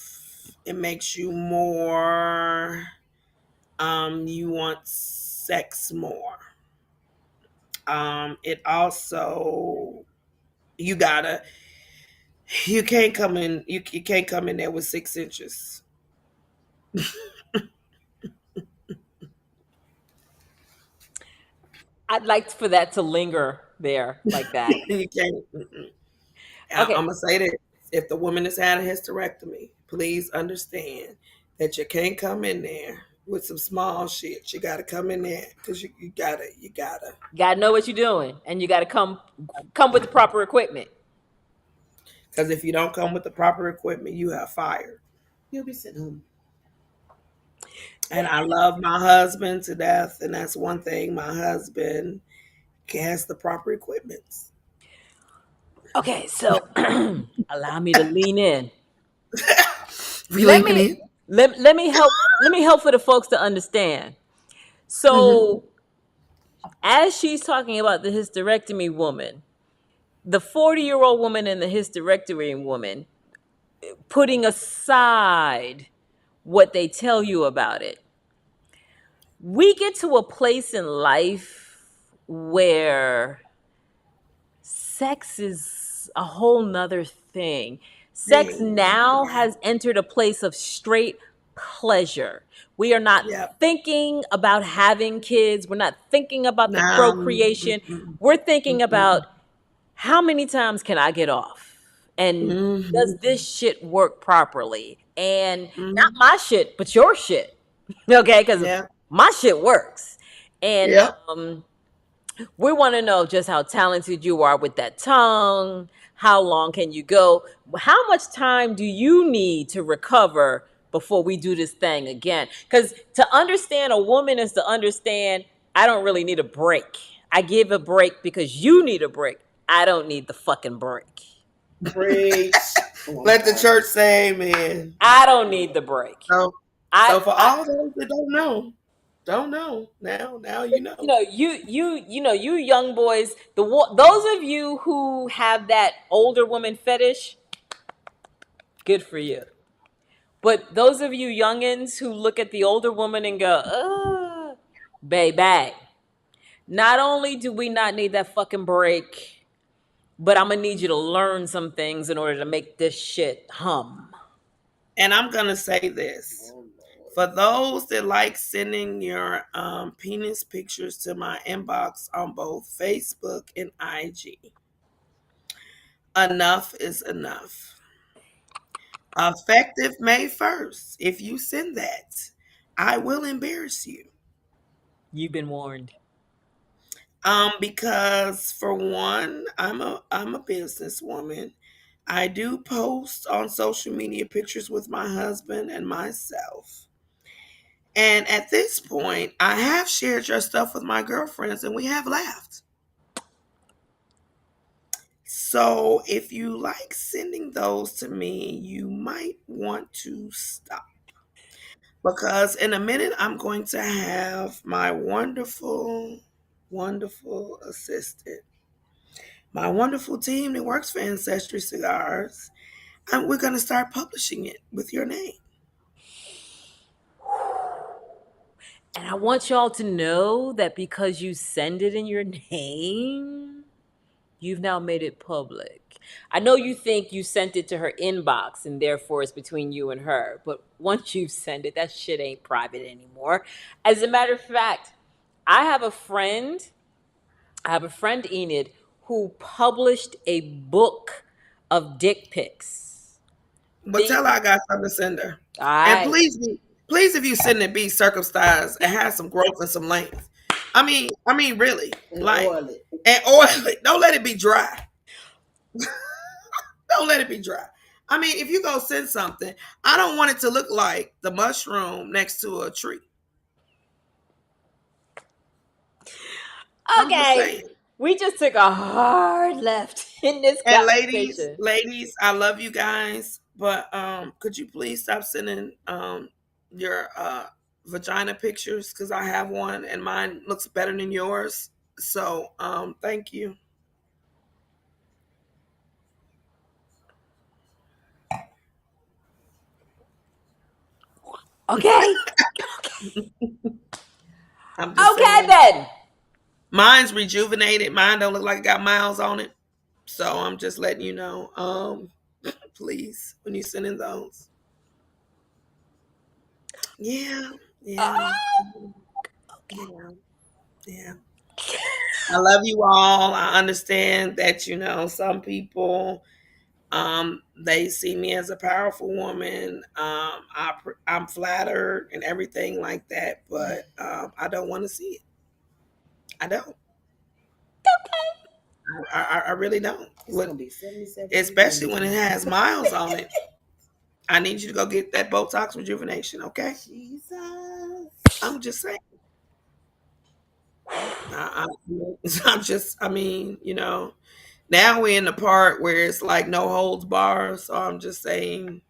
It makes you more, you want sex more. It also, you gotta, you can't come in there with 6 inches. I'd like for that to linger there like that. You can't. Mm-mm. I'm Okay. gonna say that if the woman has had a hysterectomy, please understand that you can't come in there with some small shit. You gotta come in there because you gotta. You gotta know what you're doing, and you gotta come with the proper equipment. Because if you don't come with the proper equipment, you have fired. You'll be sitting home. And I love my husband to death, and that's one thing. My husband has the proper equipment. Okay, so allow me to lean in. We Let leaving me in. let me help for the folks to understand. Mm-hmm. So as she's talking about the hysterectomy woman, the 40-year-old woman and the hysterectomy woman, putting aside what they tell you about it, we get to a place in life where sex is a whole nother thing. Sex Thing. now has entered a place of straight pleasure. We are not Yep. thinking about having kids. We're not thinking about the Now, procreation. We're thinking about how many times can I get off? And does mm-hmm. this shit work properly? And not Mm-hmm. my shit, but your shit. Okay? Because Yeah. my shit works. And Yep. we want to know just how talented you are with that tongue. How long can you go? How much time do you need to recover before we do this thing again? Because to understand a woman is to understand I don't really need a break. I give a break because you need a break. I don't need the fucking break. Preach. Let the church say amen. I don't need the break. So, I, so for I all those that don't know now you you know. know, you young boys, those of you who have that older woman fetish, good for you. But those of you youngins who look at the older woman and go, baby, not only do we not need that fucking break, but I'm gonna need you to learn some things in order to make this shit hum. And I'm gonna say this. For those that like sending your penis pictures to my inbox on both Facebook and IG, enough is enough. Effective May 1st, if you send that, I will embarrass you. You've been warned. Because for one, I'm a businesswoman. I do post on social media pictures with my husband and myself. And at this point, I have shared your stuff with my girlfriends and we have laughed. So if you like sending those to me, you might want to stop. Because in a minute, I'm going to have my wonderful, wonderful assistant, my wonderful team that works for Ancestry Cigars, and we're going to start publishing it with your name. And I want y'all to know that because you send it in your name, you've now made it public. I know you think you sent it to her inbox and therefore it's between you and her, but once you send it, that shit ain't private anymore. As a matter of fact, I have a friend, Enid, who published a book of dick pics. But Things, tell her I got something to send her. all And right. please, if you send it, be circumcised and have some growth and some length. I mean, really, and like, oil it. And oil it. Don't let it be dry. Don't let it be dry. I mean, if you go send something, I don't want it to look like the mushroom next to a tree. I'm just Okay. saying. We just took a hard left in this And ladies, conversation. ladies, I love you guys, but could you please stop sending your vagina pictures because I have one and mine looks better than yours. So thank you. Okay. I'm just Okay saying. then. Mine's rejuvenated. Mine don't look like it got miles on it. So I'm just letting you know. Please, when you send in those. Yeah, yeah, Oh, yeah, yeah. I love you all. I understand that some people they see me as a powerful woman. I'm flattered and everything like that, but I don't want to see it. I don't. I really don't. It's gonna be 77, especially when it has miles on it. I need you to go get that Botox rejuvenation, okay? Jesus. I'm just saying. I'm just. I mean, now we're in the part where it's like no holds bars. So I'm just saying.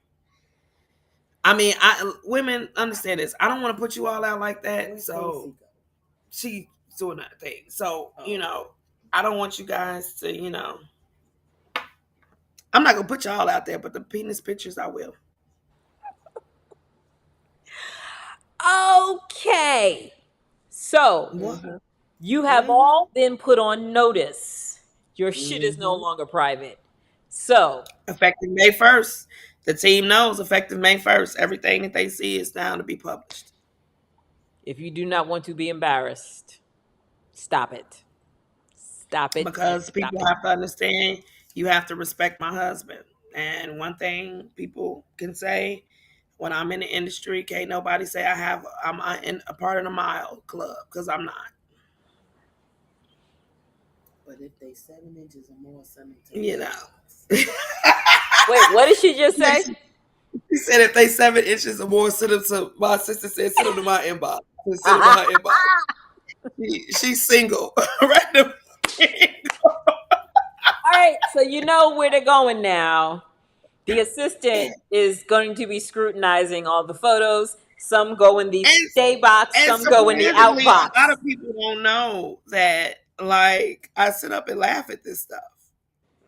I mean, women understand this. I don't want to put you all out like that. So she's doing that thing. So I don't want you guys to. I'm not gonna put y'all out there, but the penis pictures I will. Okay. So What? you have Mm-hmm. all been put on notice. Your shit is no Mm-hmm. longer private. So Effective May 1st. The team knows effective May 1st. Everything that they see is down to be published. if you do not want to be embarrassed, stop it. Stop it. Because Stop people it. have to understand you have to respect my husband. And one thing people can say when I'm in the industry, can't nobody say I'm a part of the mile club because I'm not. But if they 7 inches or more, send them to You me. know. Wait, what did she just say? She said if they 7 inches or more, send them to my sister said send them to my inbox. Send them to her inbox. She's single. Right. All right, so you know where they're going now. The assistant is going to be scrutinizing all the photos. Some go in the And stay box, and some go in the out surprisingly, a lot box. of people don't know that. Like I sit up and laugh at this stuff,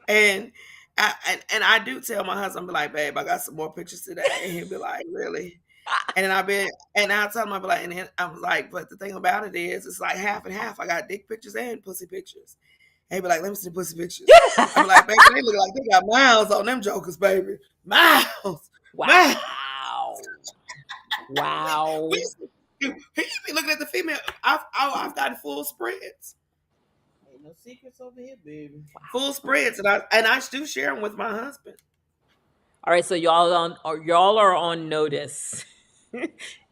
and I do tell my husband, be like, babe, I got some more pictures today, and he'll be like, really? And then I tell him, I be like, and then I was like, but the thing about it is, it's like half and half. I got dick pictures and pussy pictures. And he be like, let me see the pussy pictures. I be like, baby, they look like they got miles on them jokers, baby. Miles, miles. Wow. Wow. He be looking at the female. I've gotten full spreads, Ain't no secrets over here, baby. full spreads, and I do share them with my husband. All right, so y'all are on notice.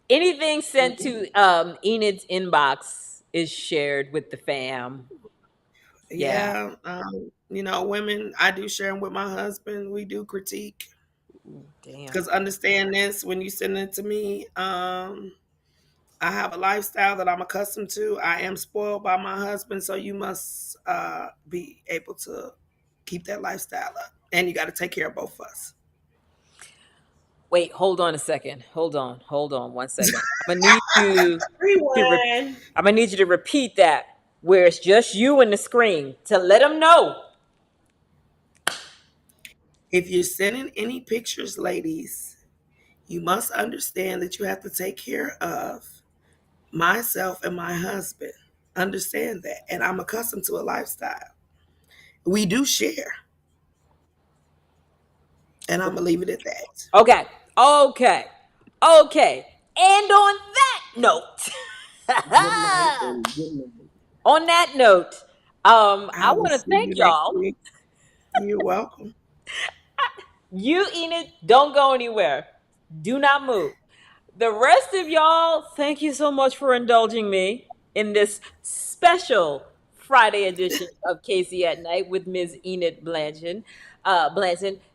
Anything sent to Enid's inbox is shared with the fam. Yeah. Yeah, women. I do share them with my husband. We do critique Damn. because understand this when you send it to me. I have a lifestyle that I'm accustomed to. I am spoiled by my husband, so you must be able to keep that lifestyle up, and you got to take care of both of us. Wait, hold on a second. Hold on 1 second. I'm gonna need you Rewind. I'm gonna need you to repeat that where it's just you and the screen to let them know. If you're sending any pictures, ladies, you must understand that you have to take care of myself and my husband. Understand that. And I'm accustomed to a lifestyle. We do share. And I'm going to leave it at that. Okay. Okay. Okay. And on that note, Good night, and good night. on that note, I I will want to see thank you next y'all. week. You're welcome. You, Enid, don't go anywhere. Do not move. The rest of y'all, thank you so much for indulging me in this special Friday edition of Casey at Night with Ms. Enid Blanton,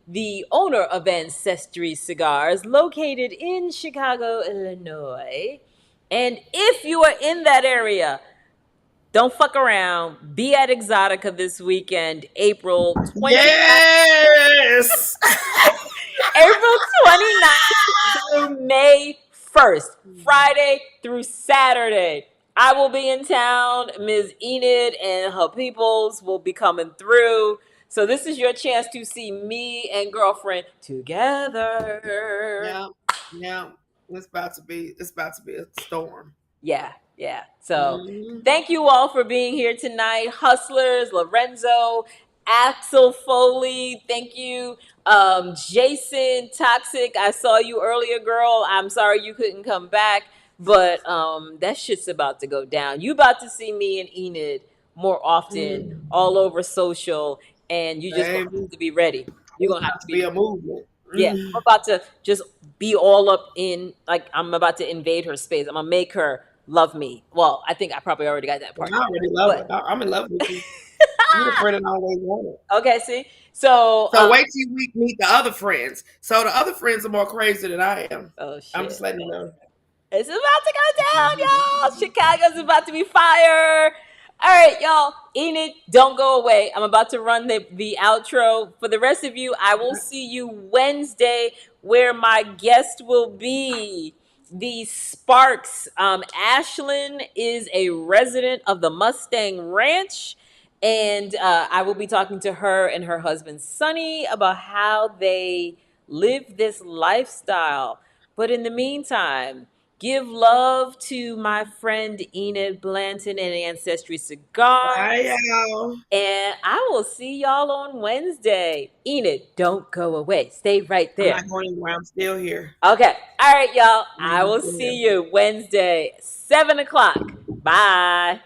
the owner of Ancestry Cigars, located in Chicago, Illinois. And if you are in that area, don't fuck around. Be at Exotica this weekend, April 29th. Yes. April 29th through May 1st, Friday through Saturday. I will be in town. Ms. Enid and her peoples will be coming through. So this is your chance to see me and girlfriend together. Yeah. Yeah. It's about to be a storm. Yeah, yeah. So Mhm. thank you all for being here tonight. Hustlers, Lorenzo, Axel Foley, thank you. Jason, Toxic, I saw you earlier, girl. I'm sorry you couldn't come back, but that shit's about to go down. You about to see me and Enid more often all over social, and you just gonna Baby, have to be ready. You're it's gonna have about to to be be a ready. movement. Yeah, I'm about to just be all up in, like, I'm about to invade her space. I'm gonna make her love me. Well, I think I probably already got that part. I already love it. But I'm in love with you. You're the friend I always wanted. okay, see. So So wait till we meet the other friends. So the other friends are more crazy than I am. oh I'm just shit. letting you know. It's about to go down, y'all. Chicago's about to be fire. All right, y'all. Enid, don't go away. I'm about to run the outro. For the rest of you, I will see you Wednesday, where my guest will be the Sparks. Ashlyn is a resident of the Mustang Ranch. And I will be talking to her and her husband, Sonny, about how they live this lifestyle. But in the meantime, give love to my friend Enid Blanton and Ancestry Cigar. Bye, y'all. And I will see y'all on Wednesday. Enid, don't go away. Stay right I'm there. not going anywhere. I'm still here. Okay. All right, y'all. I I'm will still see here. you Wednesday, 7 o'clock. Bye.